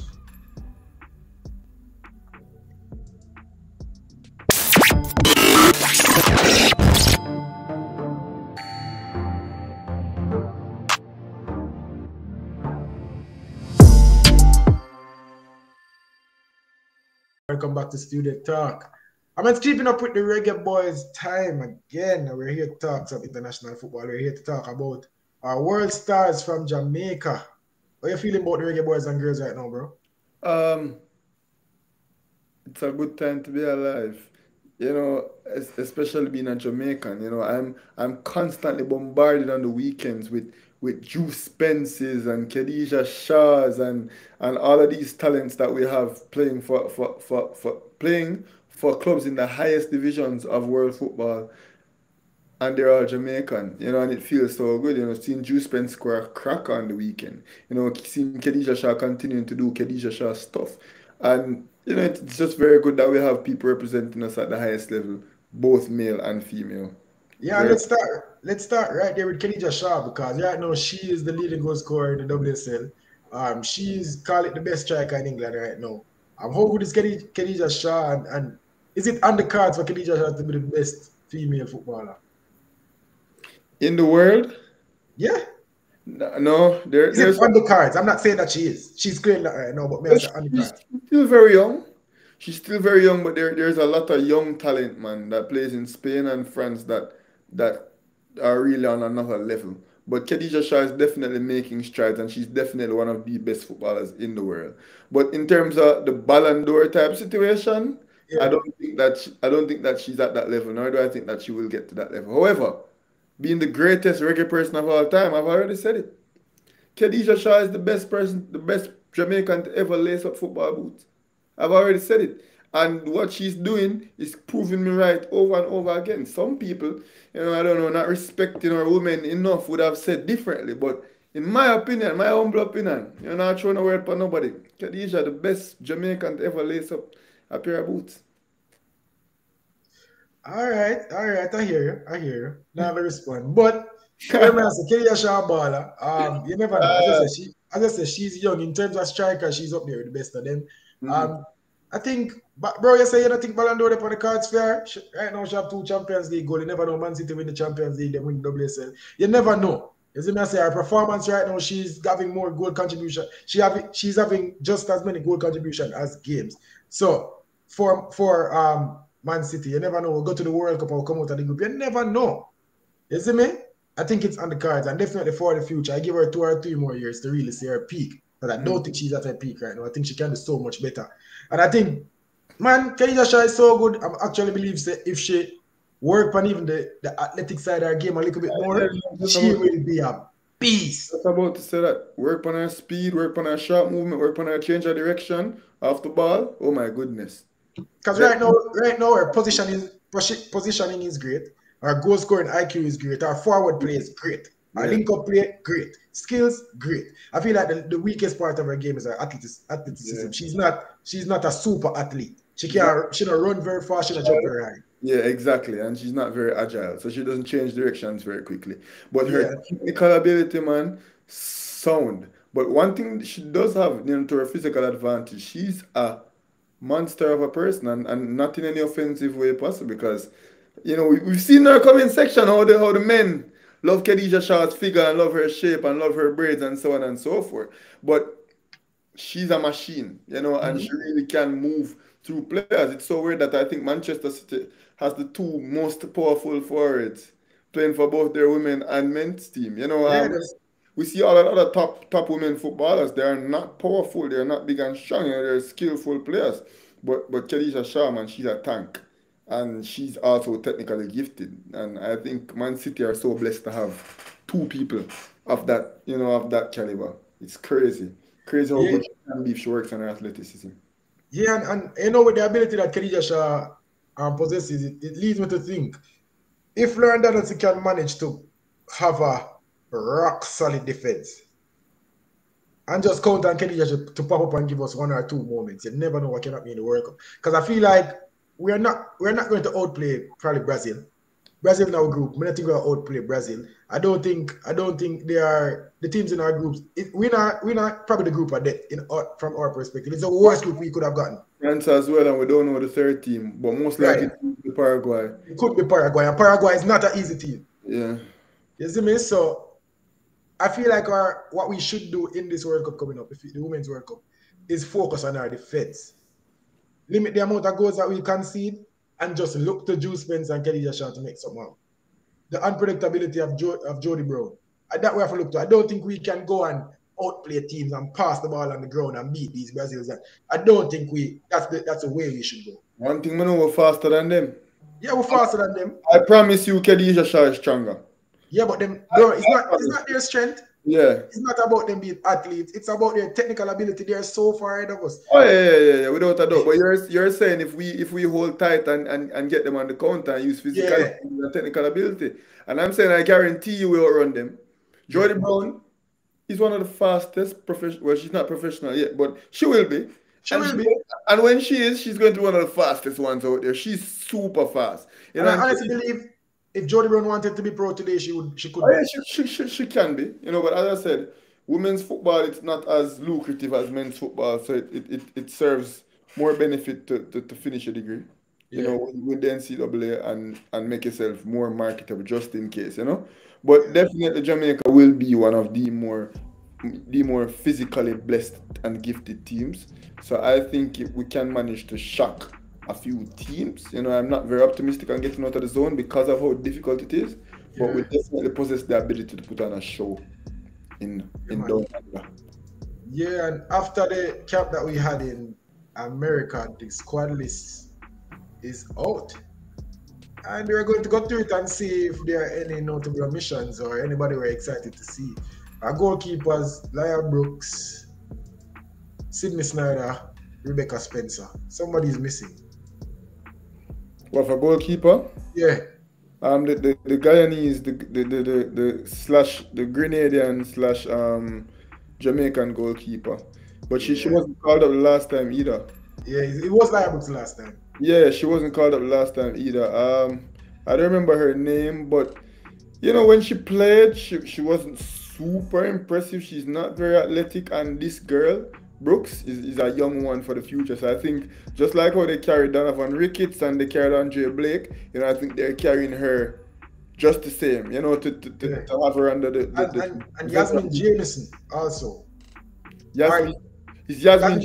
Welcome back to Studio Talk. I'm keeping up with the reggae boys time again. We're here to talk some international football. We're here to talk about our world stars from Jamaica. How are you feeling about the reggae boys and girls right now, bro? It's a good time to be alive. Especially being a Jamaican, I'm constantly bombarded on the weekends with Juice Spences and Khadija Shaws and all of these talents that we have playing for clubs in the highest divisions of world football, and they're all Jamaican, and it feels so good, seeing Juice Spence score a crack on the weekend, seeing Khadija Shaw continuing to do Khadija Shaw stuff. And, it's just very good that we have people representing us at the highest level, both male and female. Yeah, Very, let's start right there with Khadija Shaw because right now she is the leading goal scorer in the WSL. She's call it the best striker in England right now. How good is Khadija Shaw and is it on the cards for Khadija Shaw to be the best female footballer? in the world, Yeah, no, is it there's on the cards? I'm not saying that she is. She's clearly not right now, but me I But say on the she's cards. still very young. She's still very young, but there's a lot of young talent, man, that plays in Spain and France that are really on another level. But Khadija Shah is definitely making strides, and she's definitely one of the best footballers in the world. But in terms of the Ballon d'Or type situation, Yeah. I don't think that she's at that level, nor do I think that she will get to that level. However, being the greatest reggae person of all time, I've already said it. Khadija Shaw is the best person, the best Jamaican to ever lace up football boots. I've already said it. And what she's doing is proving me right over and over again. Some people, I don't know, not respecting our women enough would have said differently. But in my opinion, my humble opinion, you're not throwing a word for nobody. Khadija, the best Jamaican to ever lace up a pair of boots. All right, I hear you. Now I have a respond. But where man say Khadija Shaw baller, you never know. As I said, she's young in terms of striker. She's up there with the best of them. Mhm. Um, I think, but bro, you say you don't think Ballon d'Or upon the cards fair? Right now, she have 2 Champions League goals. You never know. Man City win the Champions League, they win the WSL. You never know. You see me I say her performance right now, she's having more goal contribution. She's having just as many goal contribution as games. So for Man City, you never know. We'll go to the World Cup or come out of the group. You never know. You see me? I think it's on the cards, and definitely for the future. I give her 2 or 3 more years to really see her peak. But I don't think she's at her peak right now. I think she can do so much better. And I think, man, Khadija Shah is so good. I actually believe that if she work on even the athletic side of her game a little bit Yeah, more, just she about, will be a beast. just about to say that. Work on her speed, work on her shot movement, work on her change of direction off the ball. Oh my goodness. Because That, right now, our positioning is great. Our goal scoring IQ is great. Our forward play is great. Our yeah. link up play, great. Skills, great. I feel like the weakest part of her game is her Yeah. athleticism. She's not a super athlete. She don't run very fast. She don't jump very high. Yeah, exactly. And she's not very agile, so she doesn't change directions very quickly. But her Yeah, technical ability, man, sound. But one thing she does have, to her physical advantage, she's a monster of a person, and not in any offensive way possible, because we've seen her comment section how the men love Khadija Shaw's figure and love her shape and love her braids and so on and so forth. But she's a machine, and she mhm. really can move through players. It's so weird that I think Manchester City has the two most powerful forwards playing for both their women and men's team. Yeah, We see all the other top women footballers. They are not powerful. They're not big and strong. They're skillful players. But Khadija Shaw, man, she's a tank, and she's also technically gifted. And I think Man City are so blessed to have two people of that caliber. It's crazy. Crazy how yeah, good she can be if she works on her athleticism. yeah, and with the ability that Khadija Shah possesses, it leads me to think if Lauren Donaldson can manage to have a rock solid defense and just count on Khadija to pop up and give us 1 or 2 moments, you never know what can happen in the World Cup. Because I feel like we're not going to outplay probably Brazil. Brazil in our group, I don't think we'll outplay Brazil. I don't think they are the teams in our groups. We're not probably the group from our perspective. It's the worst group we could have gotten. France as well, and we don't know the third team, but most likely Right. it's the Paraguay. It could be Paraguay, and Paraguay is not an easy team. Yeah. You see me? So I feel like what we should do in this World Cup coming up, the Women's World Cup, is focus on our defense. Limit the amount of goals that we concede and just look to Juice Spence and Khadija Shaw to make something out. The unpredictability of Jody Brown. And that we have to look to. I don't think we can go and outplay teams and pass the ball on the ground and beat these Brazilians. I don't think that's the way we should go. One thing we know we're faster than them. Yeah, we're faster than them. I promise you, Khadija Shah is stronger. Yeah, but them, bro, it's not their strength. Yeah. It's not about them being athletes. It's about their technical ability. They're so far ahead of us. Oh yeah, without a doubt. But you're saying if we hold tight and get them on the counter and use physicality and technical ability, and I'm saying I guarantee you will outrun them. Jody Brown is one of the fastest professional. Well, she's not professional yet, but she will be. And when she is, she's going to be one of the fastest ones out there. She's super fast. You know, I honestly believe if Jody Brown wanted to be pro today, she could. Oh, yeah, she can be. You know, but as I said, women's football, it's not as lucrative as men's football, so it serves more benefit to finish a degree. You know, with the NCAA and make yourself more marketable just in case, you know. But definitely Jamaica will be one of the more physically blessed and gifted teams. So I think if we can manage to shock a few teams, you know, I'm not very optimistic on getting out of the zone because of how difficult it is, but we definitely possess the ability to put on a show in Down Under. Yeah, and after the camp that we had in America, the squad list is out. And we're going to go through it and see if there are any notable omissions or anybody we're excited to see. Our goalkeepers, Lyle Brooks, Sydney Snyder, Rebecca Spencer. Somebody's missing. What, for goalkeeper? Yeah. The Guyanese, the Grenadian / Jamaican goalkeeper. But she wasn't called up the last time either. Yeah, it was Lyle Brooks last time. Yeah, she wasn't called up last time either. I don't remember her name, but you know, when she played, she wasn't super impressive. She's not very athletic, and this girl, Brooks, is a young one for the future. So I think just like how they carried Donovan Ricketts and they carried Andre Blake, you know, I think they're carrying her just the same, you know, to have her under the and Yasmin Jameson also. Yasmin Jameson.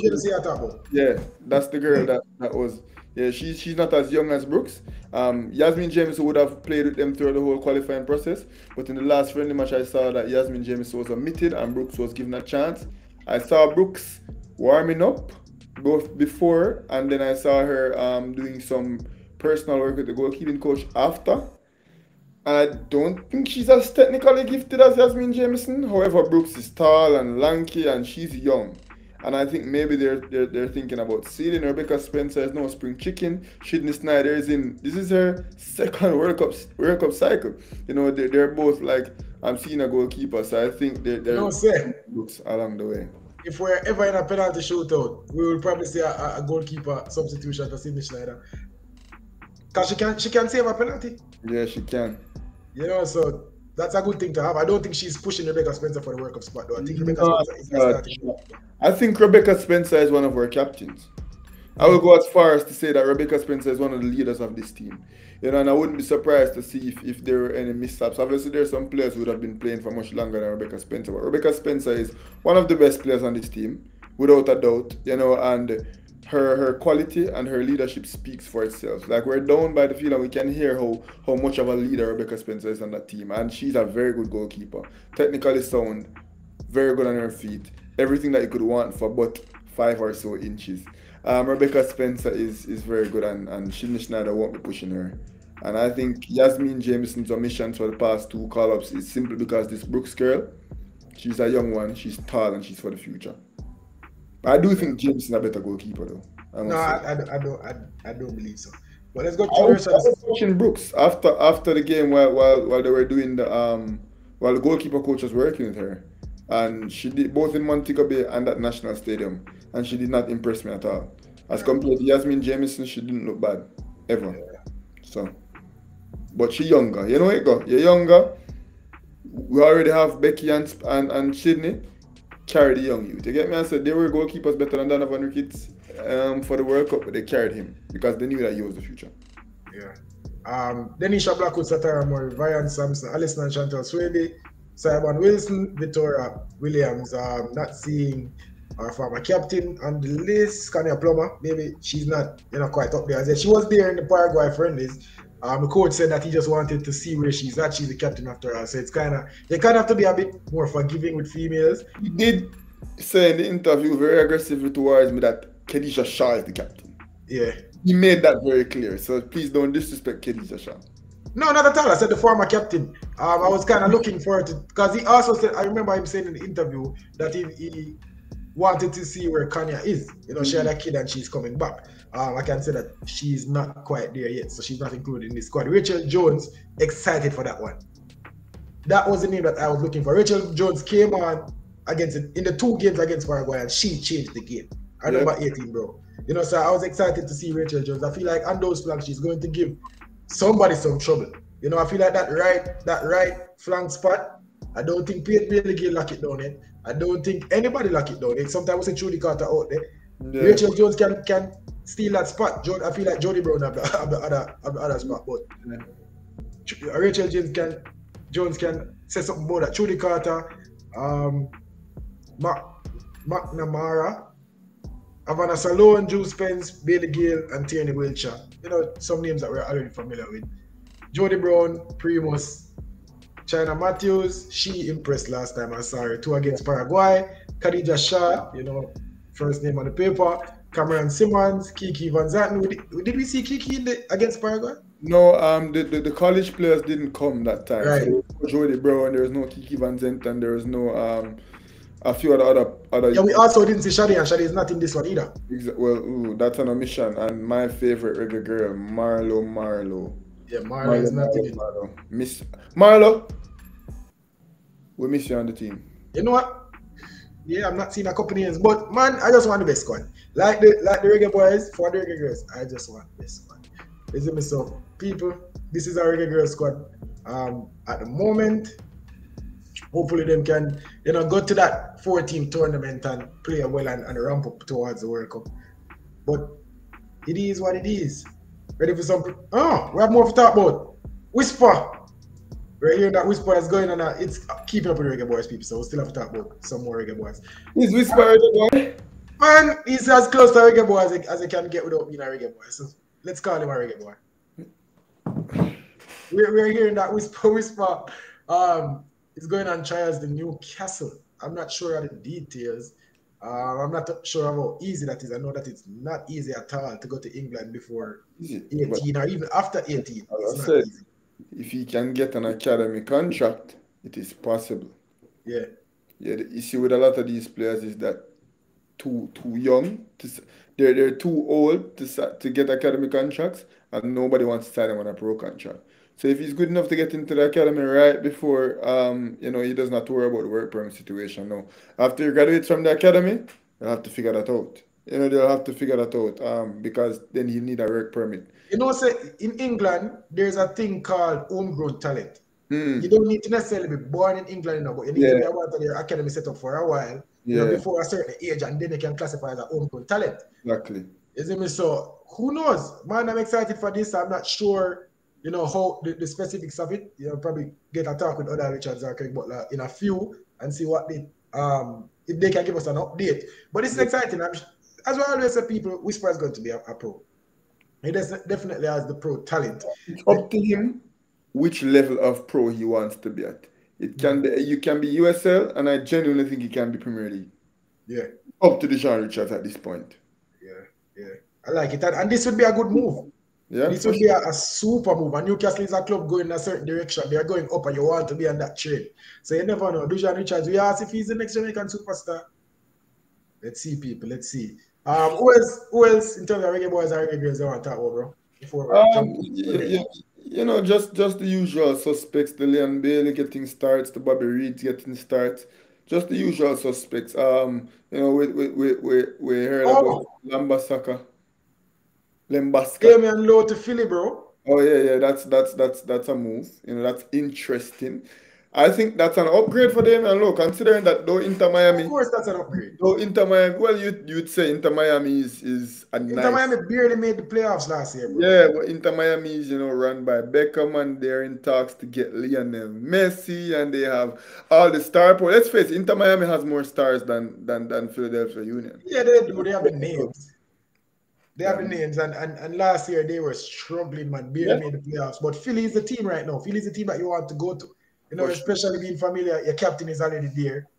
Yeah, that's the girl that was. Yeah, she's not as young as Brooks. Yasmin Jameson would have played with them through the whole qualifying process, but in the last friendly match, I saw that Yasmin Jameson was omitted and Brooks was given a chance. I saw Brooks warming up both before, and then I saw her doing some personal work with the goalkeeping coach after. I don't think she's as technically gifted as Yasmin Jameson. However, Brooks is tall and lanky, and she's young. And I think maybe they're thinking about seeding. Rebecca Spencer is no spring chicken. Sydney Snyder this is her second World Cup cycle. You know, they're both like senior goalkeepers. So I think they're looks along the way. If we're ever in a penalty shootout, we will probably see a goalkeeper substitution for Sydney Snyder. Because she can save a penalty. Yeah, she can. You know, so that's a good thing to have. I don't think she's pushing Rebecca Spencer for the World Cup spot, though. I think Rebecca Spencer is starting. I think Rebecca Spencer is one of our captains. I will go as far as to say that Rebecca Spencer is one of the leaders of this team. You know, and I wouldn't be surprised to see if there were any mishaps. Obviously, there are some players who would have been playing for much longer than Rebecca Spencer. But Rebecca Spencer is one of the best players on this team, without a doubt. You know, and her quality and her leadership speaks for itself. Like, we're down by the field and we can hear how much of a leader Rebecca Spencer is on that team. And she's a very good goalkeeper. Technically sound, very good on her feet. Everything that you could want for but 5 or so inches. Rebecca Spencer is very good, and Sydney Snyder won't be pushing her. And I think Yasmin Jameson's omissions for the past 2 call-ups is simply because this Brooks girl, she's a young one, she's tall, and she's for the future. But I do think Jameson a better goalkeeper, though. I don't believe so. But let's go to I was watching Brooks after the game while they were doing while the goalkeeper coach was working with her. And she did both in Montego Bay and at National Stadium, and she did not impress me at all. As compared to Yasmin Jameson, she didn't look bad ever. So, but she younger. You know it go. You're younger. We already have Becky and Sydney. Carry the young youth. You get me? I said they were goalkeepers better than Donovan Ricketts for the World Cup, but they carried him because they knew that he was the future. Yeah. Denisha Blackwood, Satara Murray, Ryan Sampson, Alison and Chantal Swaby, Simon Wilson, Victoria Williams. Not seeing our former captain on the list, Kanya Plummer. Maybe she's not quite up there. She was there in the Paraguay friendlies. The coach said that he just wanted to see where she's at. She's the captain after all. So it's they kind of have to be a bit more forgiving with females. He did say in the interview very aggressively towards me that Khadija Shah is the captain. Yeah. He made that very clear. So please don't disrespect Khadija, Sean. No, not at all. I said the former captain. I was kind of looking for it because he also said, I remember him saying in the interview that he wanted to see where Kanya is. You know, she had a kid and she's coming back. I can say that she's not quite there yet, so she's not included in the squad. Rachel Jones, excited for that one. That was the name that I was looking for. Rachel Jones came on in the 2 games against Paraguay, and she changed the game. I remember 18, bro. You know, so I was excited to see Rachel Jones. I feel like on those flanks, she's going to give somebody some trouble. You know, I feel like that right flank spot, I don't think Pete Bailey lock it down yet. I don't think anybody lock it down yet. Sometimes we see Judy Carter out there. Yeah. Rachel Jones can steal that spot. I feel like Jody Brown have the other spot, but Rachel Jones can say something about that. Judy Carter, McNamara, Havana Salone, Jules Spence, Bailey Gale, and Tierney Wiltshire. You know, some names that we're already familiar with. Jody Brown, Primus, China Matthews, she impressed last time I saw her. 2 against Paraguay. Khadija Shah, you know, first name on the paper. Cameron Simmons, Kiki Van Zanten. Did we see Kiki against Paraguay? No, the college players didn't come that time. Right. So Jody Brown, there was no Kiki Van Zanten, there was no a few other. Yeah, we also didn't see Shadi, and Shadi is not in this one either. Well, that's an omission. And my favorite reggae girl, Marlo. Yeah, Marlo is not in it. Miss Marlo, we miss you on the team. You know what? Yeah, I'm not seeing a couple names, but man, I just want the best squad. Like the reggae boys for the reggae girls, I just want the best squad. Listen me, so people, this is our reggae girls squad. At the moment, hopefully them can, you know, go to that 4-team tournament and play well and ramp up towards the World Cup. But it is what it is. Ready for some? Oh, we have more to talk about. Whisper. We're hearing that Whisper is going on. It's keeping up with Reggae Boys, people. So we still have to talk about some more Reggae Boys. Is Whisper Reggae Boy? Man, he's as close to a Reggae Boy as he can get without being a Reggae Boy. So let's call him a Reggae Boy. We're hearing that Whisper is going on trials in Newcastle. I'm not sure of the details. I'm not sure how easy that is. I know that it's not easy at all to go to England before 18 or even after 18. It's not easy. If he can get an academy contract, it is possible. Yeah. Yeah. The issue with a lot of these players is that too young. They're too old to get academy contracts, and nobody wants to sign them on a pro contract. So if he's good enough to get into the academy right before, you know, he doesn't have to worry about the work permit situation. No, after he graduates from the academy, they'll have to figure that out. You know, they'll have to figure that out because then he need a work permit. You know, say in England, there's a thing called homegrown talent. You don't need to necessarily be born in England, you know, but you need to be a part of your academy set up for a while, you know, before a certain age, and then you can classify as a homegrown talent. Exactly. Is it me? So who knows? Man, I'm excited for this. I'm not sure, you know, how the specifics of it. You know, probably get a talk with other Richards or Craig Butler in a few and see what they if they can give us an update. But this is exciting. As I always say, people, Whisper is going to be a pro. He definitely has the pro talent. It's up to him which level of pro he wants to be at. It can be, you can be USL, and I genuinely think he can be Premier League. Yeah. Up to the Sean Richards at this point. Yeah. I like it. And this would be a good move. Yeah. This would be a super move. And Newcastle is a club going in a certain direction. They are going up and you want to be on that train. So you never know. Dujan Richards, we ask if he's the next Jamaican superstar. Let's see, people. Let's see. Who else in terms of reggae boys and reggae girls they want to talk about, bro? Before you know, just the usual suspects, the Leon Bailey getting starts, the Bobby Reed getting starts, just the usual suspects. You know, we heard about Lembaska. Damian Lowe to Philly, bro. Oh yeah, that's a move. You know, that's interesting. I think that's an upgrade for Damian Lowe, considering that though Inter Miami. Of course, that's an upgrade. Though Inter Miami, well, you'd say Inter Miami is a nice. Inter Miami barely made the playoffs last year, bro. Yeah, but Inter Miami is, you know, run by Beckham, and they're in talks to get Lionel Messi, and they have all the star power. Let's face it, Inter Miami has more stars than Philadelphia Union. Yeah, they do. They have the names. They have the names, and last year they were struggling, man. Barely made the playoffs. But Philly is the team right now. Philly is the team that you want to go to. You know, especially being familiar, your captain is already there.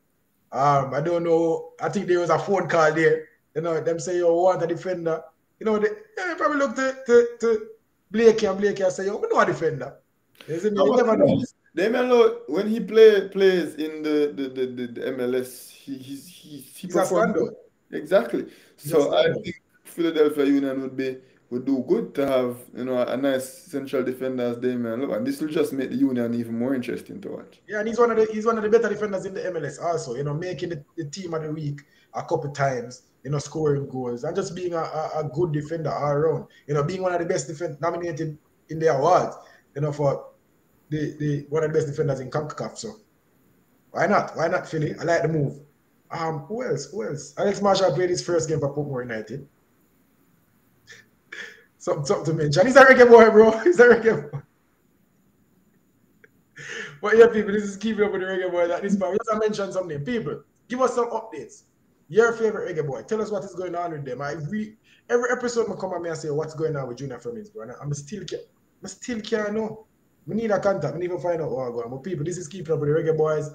I don't know. I think there was a phone call there. You know, them say you want a defender. You know, they probably look to Blakey and Blakey and say, yo, we know a defender. You see me? You never know. Damian Lillard, when he plays in the MLS, he He's a performs standout. good. Exactly. He's a So I standout. think Philadelphia Union would do good to have, you know, a nice central defender as Damian Lillard. And this will just make the Union even more interesting to watch. Yeah, and he's one of the better defenders in the MLS also, you know, making the team of the week a couple times, you know, scoring goals and just being a good defender all around. You know, being one of the best nominated in the awards, you know, for the one of the best defenders in CONCACAF. So why not? Why not Philly? I like the move. Who else? Who else? Alex Marshall played his first game for Portmore United. Something to mention. He's a reggae boy, bro. He's a reggae boy. But yeah, people, this is keeping up with the reggae boy at this point. We just mention something. People, give us some updates. Your favorite reggae boy. Tell us what is going on with them. Every episode I come at me and say what's going on with Junior Flemings, bro. And I still can't know. We need a contact. We need to find out what's going on. But people, this is keeping up with the reggae boys.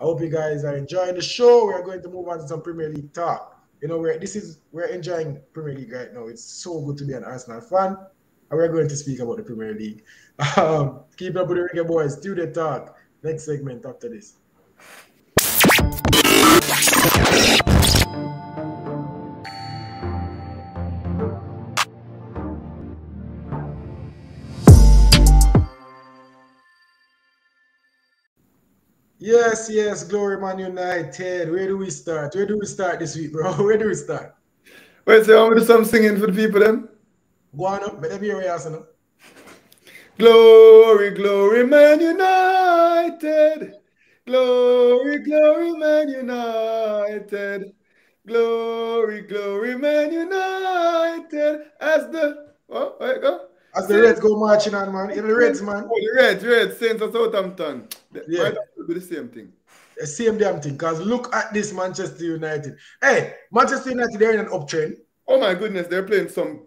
I hope you guys are enjoying the show. We are going to move on to some Premier League talk. You know, we're enjoying Premier League right now. It's so good to be an Arsenal fan. And we're going to speak about the Premier League. Keep up with the reggae boys. Studio talk. Next segment after this. Yes, Glory Man United. Where do we start? Where do we start this week, bro? Where do we start? Wait, so you want me to do some singing for the people then? Go on up, but let me hear you asking. Glory, glory, Man United. Glory, glory, Man United. Glory, glory, Man United. As the go. As the Reds go marching on, man. You're the Reds, man. Oh, the Reds, Saints of Southampton. Yeah. Might be the same thing. The same damn thing. Because look at this Manchester United. Hey, Manchester United, they're in an uptrend. Oh my goodness, they're playing some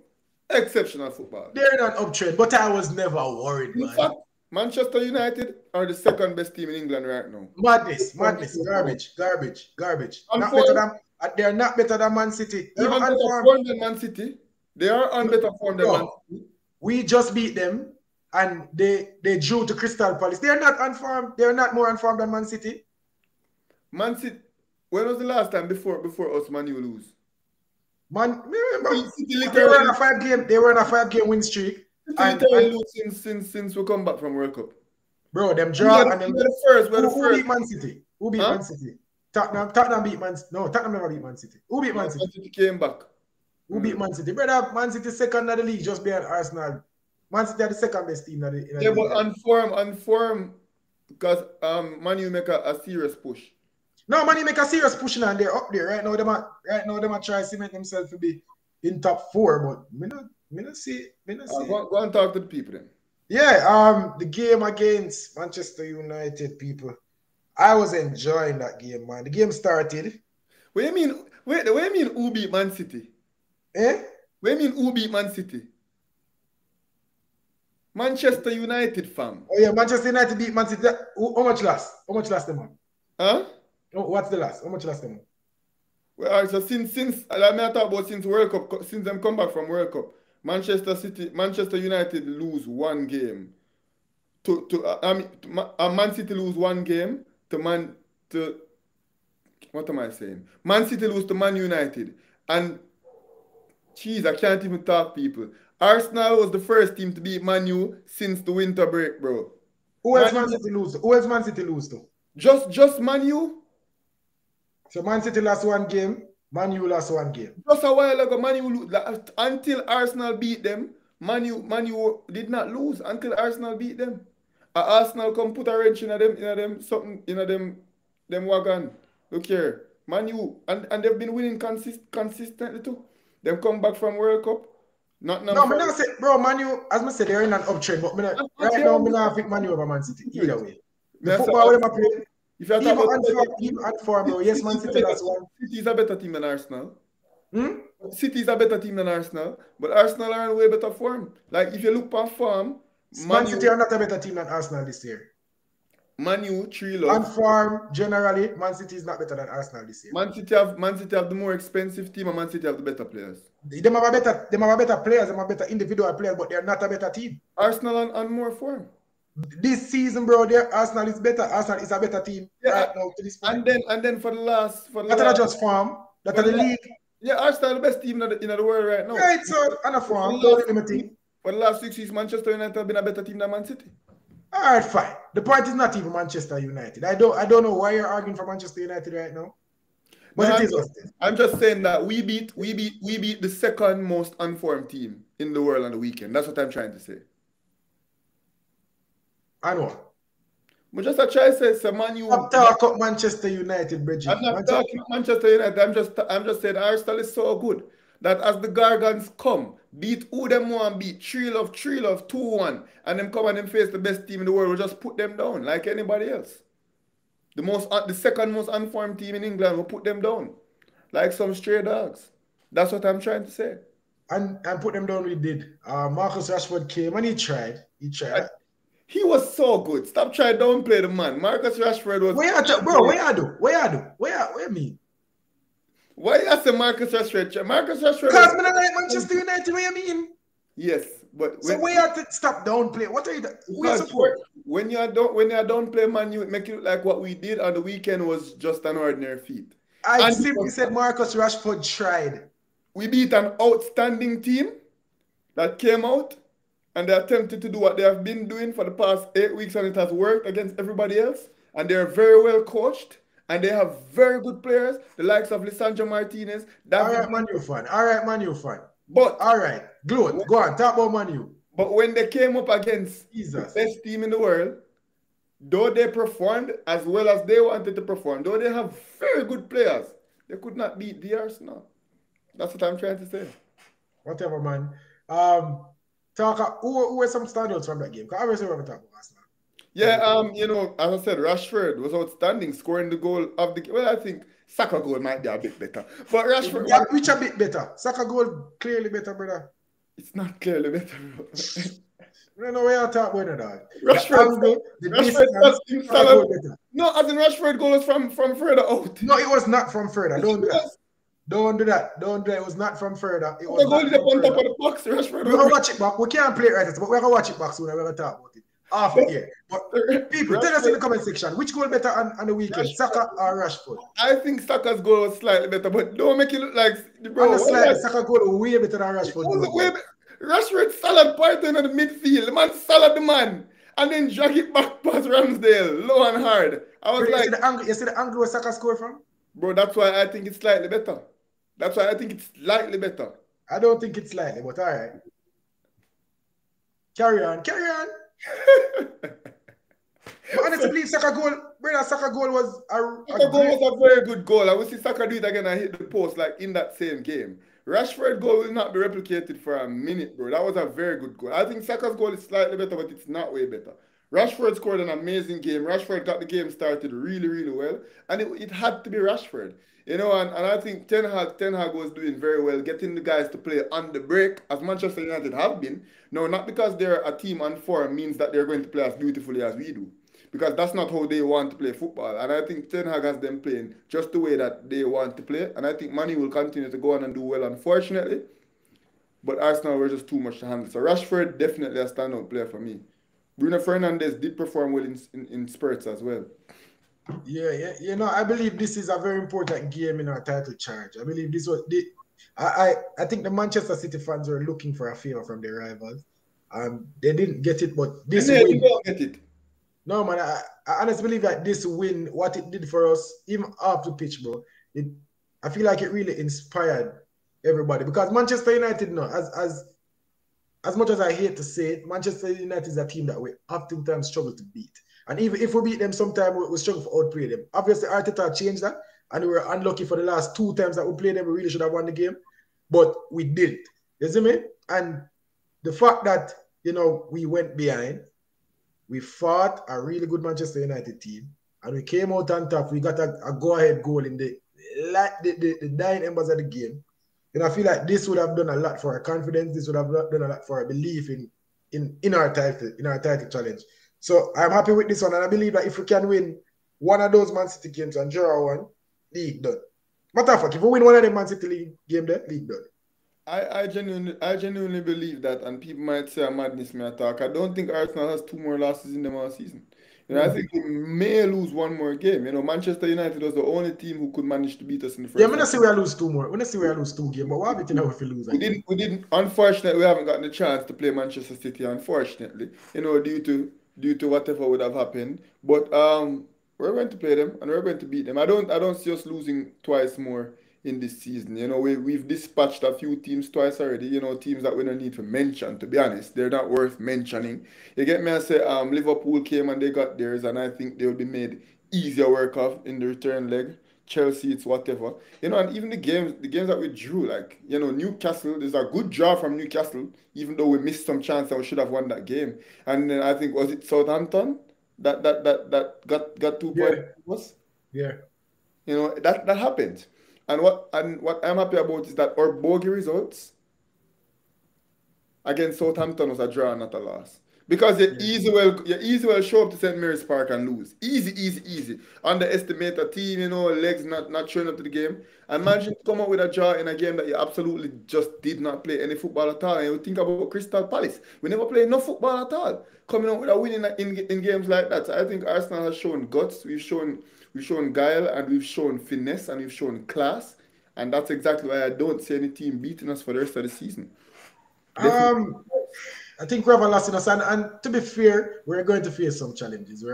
exceptional football. They're in an uptrend, but I was never worried, man. In fact, Manchester United are the second best team in England right now. Madness, garbage. They're not better than Man City. They're on better form than Man City. They are on better form than Man City. We just beat them, and they drew to Crystal Palace. They're not unformed. They're not more unformed than Man City. Man City. When was the last time before us Man U lose? Man, remember they were on a 5-game. They were on a 5-game win streak. And lose since we come back from World Cup. Bro, them draw and them. We're the first. Who beat Man City? Who beat Man City? Tottenham beat Man City. No, Tottenham never beat Man City. Who beat Man City? Man City came back. Who beat Man City? Brother, Man City second in the league, just behind Arsenal. Man City are the second best team in the league. Yeah, but on form, because Man U make a serious push. No, Man U make a serious push and they're up there right now. They might try to cement themselves to be in top 4, but me not see. Go and talk to the people then. Yeah, the game against Manchester United, people. I was enjoying that game, man. The game started. What do you mean? What do you mean who beat Man City? Eh? What do you mean who beat Man City? Manchester United, fam. Oh yeah, Manchester United beat Man City. How much last? How much last them on? Huh? What's the last? How much last them on? Well, so since I talk about since World Cup, since them come back from World Cup, Manchester United lose one game. Man City lose one game to what am I saying? Man City lose to Man United. And jeez, I can't even talk, people. Arsenal was the first team to beat Man U since the winter break, bro. Who else Man City lose to? Who else Man City lose to? Just Man U? So Man City lost one game, Man U lost one game. Just a while ago, Man U until Arsenal beat them, Man U did not lose until Arsenal beat them. Arsenal come put a wrench in them wagon. Look here, Man U, and they've been winning consistently too. Them come back from World Cup. No, I'm not say, bro, Man U, as I said, they're in an uptrend, but right now, I'm not pick Man U over Man City either way. The football them play. If you're talking about even at form, bro, yes, Man City last one. City is a better team than Arsenal. City is a better team than Arsenal, but Arsenal are in way better form. Like if you look per form, Man City are not a better team than Arsenal this year. Man U, 3 And love. form, generally, Man City is not better than Arsenal this year. Man City have the more expensive team, and Man City have the better players. Them have a better players, them have better individual players, but they're not a better team. Arsenal on more form. This season, bro, Arsenal is better. Arsenal is a better team right now to this point. And then for the last That are just form. That are the league. Yeah, Arsenal the best team in the world right now. Right, so and a form. For the last 6 years, Manchester United have been a better team than Man City. All right, fine. The point is not even Manchester United. I don't know why you're arguing for Manchester United right now. But it is. I'm just saying that we beat the second most unformed team in the world on the weekend. That's what I'm trying to say. I know. But just a try to say, Man U. I'm talking Manchester United, Bridget. I'm not talking Manchester United. I'm just saying Arsenal is so good that as the Gargans come, beat who them want beat, 3-love, 2-1, and them come and them face the best team in the world, we'll just put them down like anybody else. The second most unformed team in England will put them down like some stray dogs. That's what I'm trying to say. And put them down we did. Marcus Rashford came and he tried. He was so good. Stop trying to downplay the man. Marcus Rashford was... Where you mean? Why you say Marcus Rashford? Marcus Rashford... Because I like Manchester United, what you mean? Yes, but... So where you have to stop downplay? What are you... Who you support? When you downplay Man, you make it look like what we did on the weekend was just an ordinary feat. I simply said Marcus Rashford tried. We beat an outstanding team that came out and they attempted to do what they have been doing for the past 8 weeks, and it has worked against everybody else. And they're very well coached, and they have very good players, the likes of Lisandro Martinez. All right, Man U fan. But all right, go on, talk about Man U. But when they came up against the best team in the world, though they performed as well as they wanted to perform, though they have very good players, they could not beat the Arsenal. That's what I'm trying to say. Whatever, man. Who were some standouts from that game? Because obviously we're talking about Arsenal. Yeah, as I said, Rashford was outstanding, scoring the goal of the game. Well, I think Saka goal might be a bit better. But Rashford... Yeah, which a bit better? Saka goal clearly better, brother. It's not clearly better, bro. I don't know where you're talking about, dog. Rashford no, as in Rashford goal was from further out. No, it was not from further. Don't do that. Don't do that. It was not from further. It was the goal is on top of the box, Rashford. We're going to watch it back. We can't play it right now, but we're going to watch it back soon and we're going to talk about it. Half a year. But people, tell us in the comment section, which goal better on the weekend, Saka or Rashford? I think Saka's goal was slightly better, but don't make it look like... Bro, Saka goal was way better than Rashford. Rashford salad Python in the midfield. The man salad the man. And then drag it back past Ramsdale, low and hard. I was like... You see the angle where Saka scored from? Bro, that's why I think it's slightly better. That's why I think it's slightly better. I don't think it's slightly, but all right. Carry on. But honestly, Saka goal was a very good goal. I will see Saka do it again and hit the post like in that same game. Rashford goal will not be replicated for a minute, bro. That was a very good goal. I think Saka's goal is slightly better, but it's not way better. Rashford scored an amazing game. Rashford got the game started really, really well. And it had to be Rashford. And I think Ten Hag was doing very well, getting the guys to play on the break, as Manchester United have been. No, not because they're a team on form means that they're going to play as beautifully as we do. Because that's not how they want to play football. And I think Ten Hag has them playing just the way that they want to play. And I think Mane will continue to go on and do well, unfortunately. But Arsenal were just too much to handle. So Rashford, definitely a standout player for me. Bruno Fernandes did perform well in spurts as well. Yeah. I believe this is a very important game in our title charge. I believe this was... I think the Manchester City fans were looking for a favor from their rivals. They didn't get it, but this win... They don't get it. No, man, I honestly believe that this win, what it did for us, even off the pitch, bro, I feel like it really inspired everybody. Because Manchester United, as much as I hate to say it, Manchester United is a team that we oftentimes struggle to beat. And even if we beat them, sometimes we struggle to outplay them. Obviously, Arteta changed that, and we were unlucky for the last 2 times that we played them. We really should have won the game, but we didn't. You see me? And the fact that, we went behind, we fought a really good Manchester United team, and we came out on top. We got a go-ahead goal in the dying embers of the game. And I feel like this would have done a lot for our confidence. This would have done a lot for our belief in our title challenge. So I'm happy with this one, and I believe that if we can win one of those Man City games and draw one, league done. Matter of fact, if we win one of the Man City league game, there, league done. I genuinely believe that, and people might say I'm madness me attack. I don't think Arsenal has two more losses in them all season. I think we may lose one more game. Manchester United was the only team who could manage to beat us in the Yeah, I'm first gonna round. say we lose two more. I'm gonna say we lose two games, but what happens now if we lose We again? didn't, we didn't. Unfortunately, we haven't gotten the chance to play Manchester City. Unfortunately, due to whatever would have happened. But we're going to play them and we're going to beat them. I don't see us losing twice more in this season. We've dispatched a few teams twice already. Teams that we don't need to mention. To be honest, they're not worth mentioning. You get me? I say Liverpool came and they got theirs, and I think they'll be made easier work of in the return leg. Chelsea, it's whatever. And even the games that we drew, like, Newcastle, there's a good draw from Newcastle, even though we missed some chance and we should have won that game. And then I think, was it Southampton that got 2 points Yeah, from us? yeah. That happened. And what I'm happy about is that our bogey results against Southampton was a draw, not a loss. Because Yeah. you easy well show up to St. Mary's Park and lose. Easy, easy, easy. Underestimate a team, legs not showing up to the game. Imagine come up with a draw in a game that you absolutely just did not play any football at all. And you think about Crystal Palace. We never played no football at all. Coming out with a win in games like that. So I think Arsenal has shown guts. We've shown guile, and we've shown finesse, and we've shown class. And that's exactly why I don't see any team beating us for the rest of the season. Definitely. Um, I think we have a loss in us, and to be fair, we're going to face some challenges.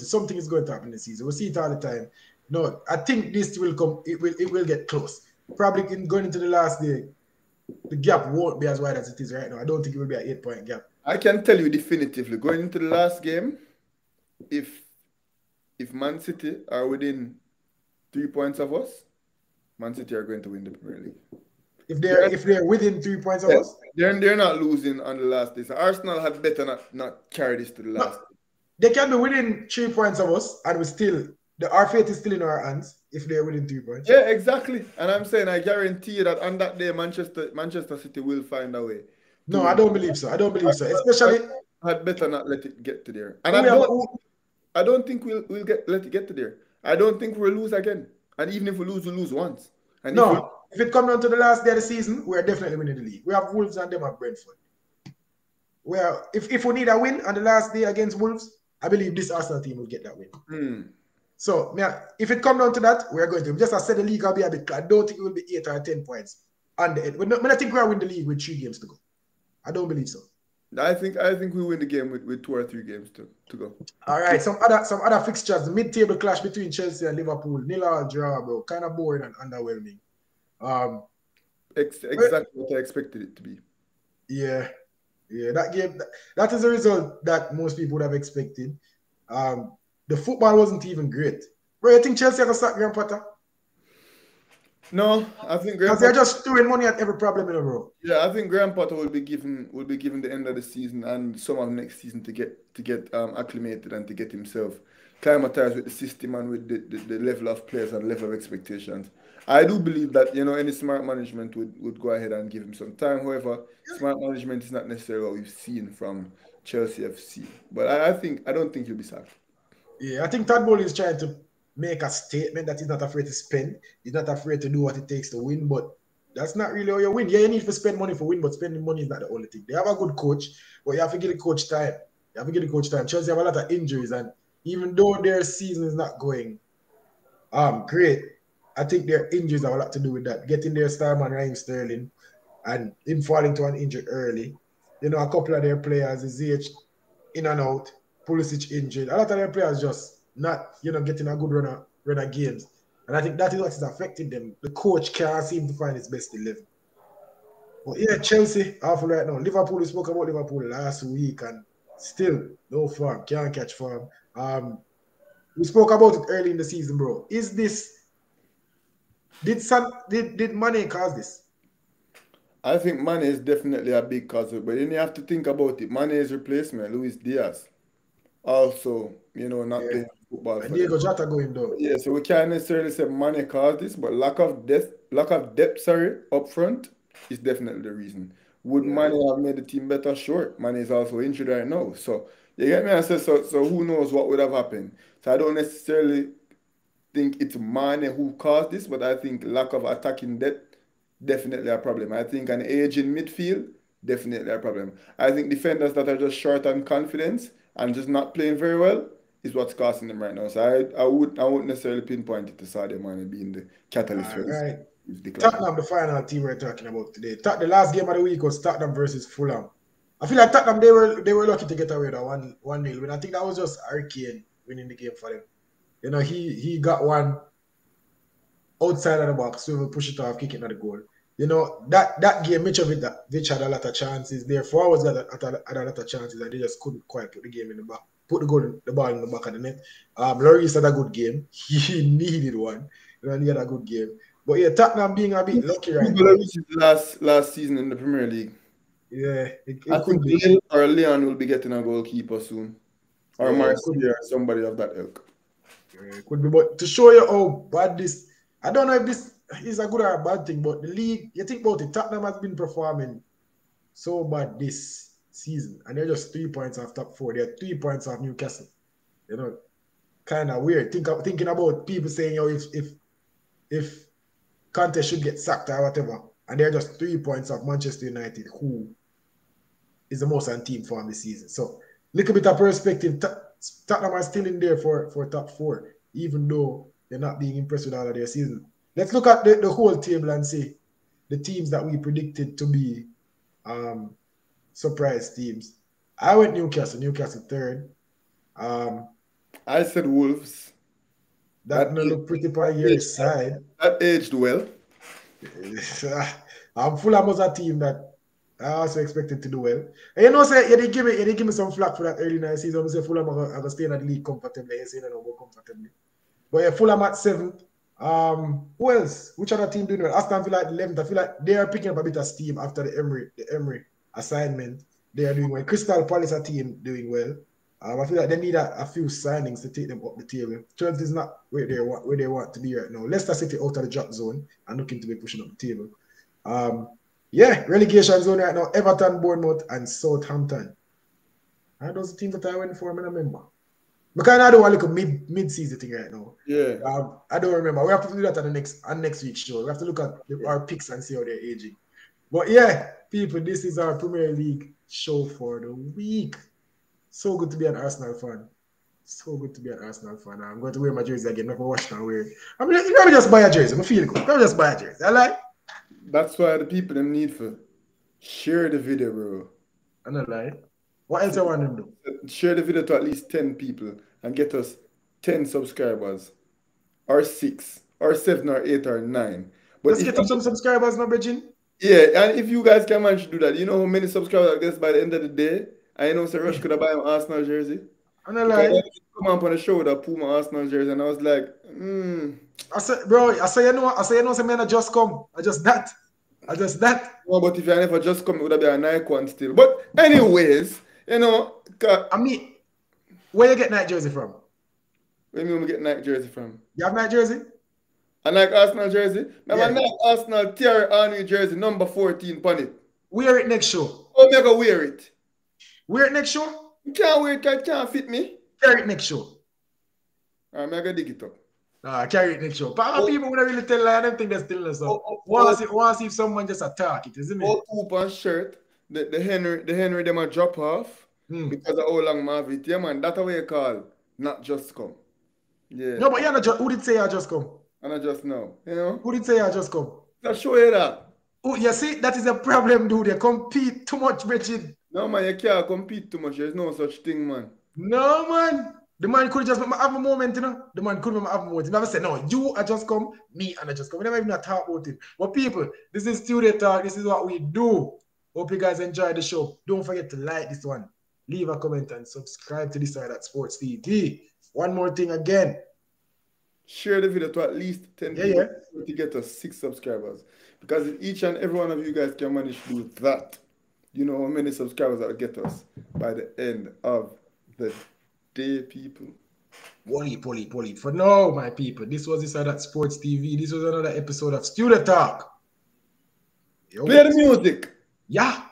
Something is going to happen this season. We see it all the time. No, I think this will come. It will get close. Probably going into the last day, the gap won't be as wide as it is right now. I don't think it will be an 8 point gap. I can tell you definitively, going into the last game, if Man City are within 3 points of us, Man City are going to win the Premier League. If they're They're, if they're within 3 points of yeah, us, they're not losing on the last day. So Arsenal had better not carry this to the no, last. they can be within 3 points of us, and we still our fate is still in our hands if they're within 3 points. Yeah, exactly. And I'm saying I guarantee you that on that day, Manchester City will find a way to No, I win. don't believe so. I don't believe so. Arsenal Especially had better not let it get to there. And who I we have. don't I don't think we'll let it get to there. I don't think we'll lose again. And even if we lose once. And if we No, if it comes down to the last day of the season, we're definitely winning the league. We have Wolves and them at Brentford. Well, if we need a win on the last day against Wolves, I believe this Arsenal team will get that win. So, yeah, if it comes down to that, we're going to. Just as I said, the league will be a bit. I don't think it will be 8 or 10 points. And I think we'll win the league with 3 games to go. I don't believe so. I think we win the game with 2 or 3 games to go. All right, some other fixtures. The mid-table clash between Chelsea and Liverpool. Nil all draw, bro. Kind of boring and underwhelming. Exactly what I expected it to be. Yeah, that game, that is a result that most people would have expected. The football wasn't even great. Bro, you think Chelsea are going to start Graham Potter? No, I think Graham Because they're Potter. just throwing money at every problem in a row. Yeah, I think Graham Potter will be given the end of the season and some of next season to get acclimated and to get himself climatized with the system and with the level of players and level of expectations. I do believe that any smart management would go ahead and give him some time. However, smart management is not necessarily what we've seen from Chelsea FC. But I don't think he'll be sacked. Yeah, I think Todd Bowley is trying to make a statement that he's not afraid to spend. He's not afraid to do what it takes to win, but that's not really how you win. Yeah, you need to spend money for win, but spending money is not the only thing. They have a good coach, but you have to give the coach time. Chelsea have a lot of injuries, and even though their season is not going great, I think their injuries have a lot to do with that. Getting their star man Raheem Sterling and him falling to an injury early. A couple of their players, ZH in and out, Pulisic injured. A lot of their players just not, getting a good run of games. And I think that is what is affecting them. The coach can't seem to find his best 11. But yeah, Chelsea, awful right now. Liverpool, we spoke about Liverpool last week and still no form, can't catch form. We spoke about it early in the season, bro. Did Mane cause this? I think Mane is definitely a big cause, but then you have to think about it. Mane's replacement, Luis Diaz, also, not Yeah. playing football And for them. Diego Jota going down. Yeah, so we can't necessarily say Mane caused this, but lack of depth, up front is definitely the reason. Would Yeah. Mane have made the team better? Sure. Mane is also injured right now. So You get me? I said, so who knows what would have happened? So I don't necessarily think it's Mane who caused this, but I think lack of attacking depth, definitely a problem. I think an age in midfield, definitely a problem. I think defenders that are just short on confidence and just not playing very well is what's costing them right now. So I wouldn't necessarily pinpoint it to Sadio Mane being the catalyst All for this right. decline. Tottenham, the final team we're talking about today. The last game of the week was Tottenham versus Fulham. I feel like Tottenham, they were lucky to get away with a 1-0 win. I think that was just Arcane winning the game for them. You know, he got one outside of the box, so we push it off, kick it at the goal. You know, that game, Mitch had a lot of chances. Their forwards had a lot of chances, and they just couldn't quite put the game in the back, put the ball in the back of the net. Lloris had a good game. He needed one. You know, he had a good game. But yeah, Tottenham being a bit lucky right now. Last season in the Premier League. Yeah, it I could think be. Lille or Leon will be getting a goalkeeper soon. Or Yeah, Marseille or somebody of that ilk. It could be. But to show you how bad this, I don't know if this is a good or a bad thing, but the league, you think about it, Tottenham has been performing so bad this season, and they're just 3 points off top four. They're 3 points off Newcastle. You know, kind of weird. Thinking about people saying, yo, if Conte should get sacked or whatever, and they're just 3 points off Manchester United, who is the most on team form this season. So, little bit of perspective, Tottenham are still in there for top four, even though they're not being impressed with all of their season. Let's look at the whole table and see the teams that we predicted to be surprise teams. I went Newcastle third. I said Wolves. That look pretty by your side. That aged well. Fulham was a team that I also expected to do well. And you know, say they give me some flack for that early in the season. I say Fulham are going to stay in the league comfortably. You say they don't go comfortably. But yeah, Fulham at 7th. Who else? Which other team doing well? Aston Villa at 11th. I feel like they are picking up a bit of steam after the Emery assignment. They are doing well. Crystal Palace a team doing well. I feel like they need a few signings to take them up the table. Chelsea is not where they want to be right now. Leicester City out of the drop zone and looking to be pushing up the table. Yeah, relegation zone right now. Everton, Bournemouth, and Southampton. Are those the teams that I went for? I don't remember. Because I don't want to look at mid-season thing right now. Yeah. I don't remember. We have to do that on next week's show. We have to look at our picks and see how they're aging. But yeah, people, this is our Premier League show for the week. So good to be an Arsenal fan. So good to be an Arsenal fan. I'm going to wear my jersey again. Never watch now. I mean, you gotta just buy a jersey. I feel good. Gotta just buy a jersey. I like. That's why the people them need for share the video, bro. I'm not lying. What else I want them to do? Share the video to at least 10 people and get us 10 subscribers. Or 6, or 7, or 8, or 9. But let's get up some subscribers, my bridging. Yeah, and if you guys can manage to do that, you know how many subscribers I guess by the end of the day? I know Sir Rush could have bought an Arsenal jersey. I'm not lying. Come up on the show that pull my Arsenal jersey, and I was like, I said, bro, I say, man, I just come. I just that. No, but if I never just come, it would have been a Nike one still. But anyways, you know. I mean, where you get Nike jersey from? Where you get Nike jersey from? You have Nike jersey? I like Arsenal jersey. Now Yeah. I like Arsenal Thierry Henry jersey, number 14 on it. Wear it next show. Oh, me go wear it. Wear it next show? You can't wear it because it can't fit me. Carry it next show. I'm going to dig it up. Carry it next show. But people would really tell I don't think they're still us up. Want to see if someone just attack it, isn't it? All two shirt, the Henry them a drop off because of how long I have it. Yeah, man, that's what you call not just come. Yeah. No, but you're not who did say I just come? And I just know, you know? Who did say I just come? I'll show you that. Oh, you see, that is a problem, dude. They compete too much, Richard. No, man, you can't compete too much. There's no such thing, man. No, man. The man could just have a moment, you know. The man could have a moment. He never said, no, you are just come, me and I just come. We never even talk about it. But people, this is Studio Talk. This is what we do. Hope you guys enjoy the show. Don't forget to like this one. Leave a comment and subscribe to this side at Sports TV. One more thing again. Share the video to at least 10 people to get us 6 subscribers. Because if each and every one of you guys can manage to do that, you know how many subscribers that will get us by the end of the day, people. Poly. For now, my people, this was this side at Sports TV. This was another episode of Studio Talk. Play the music. Yeah.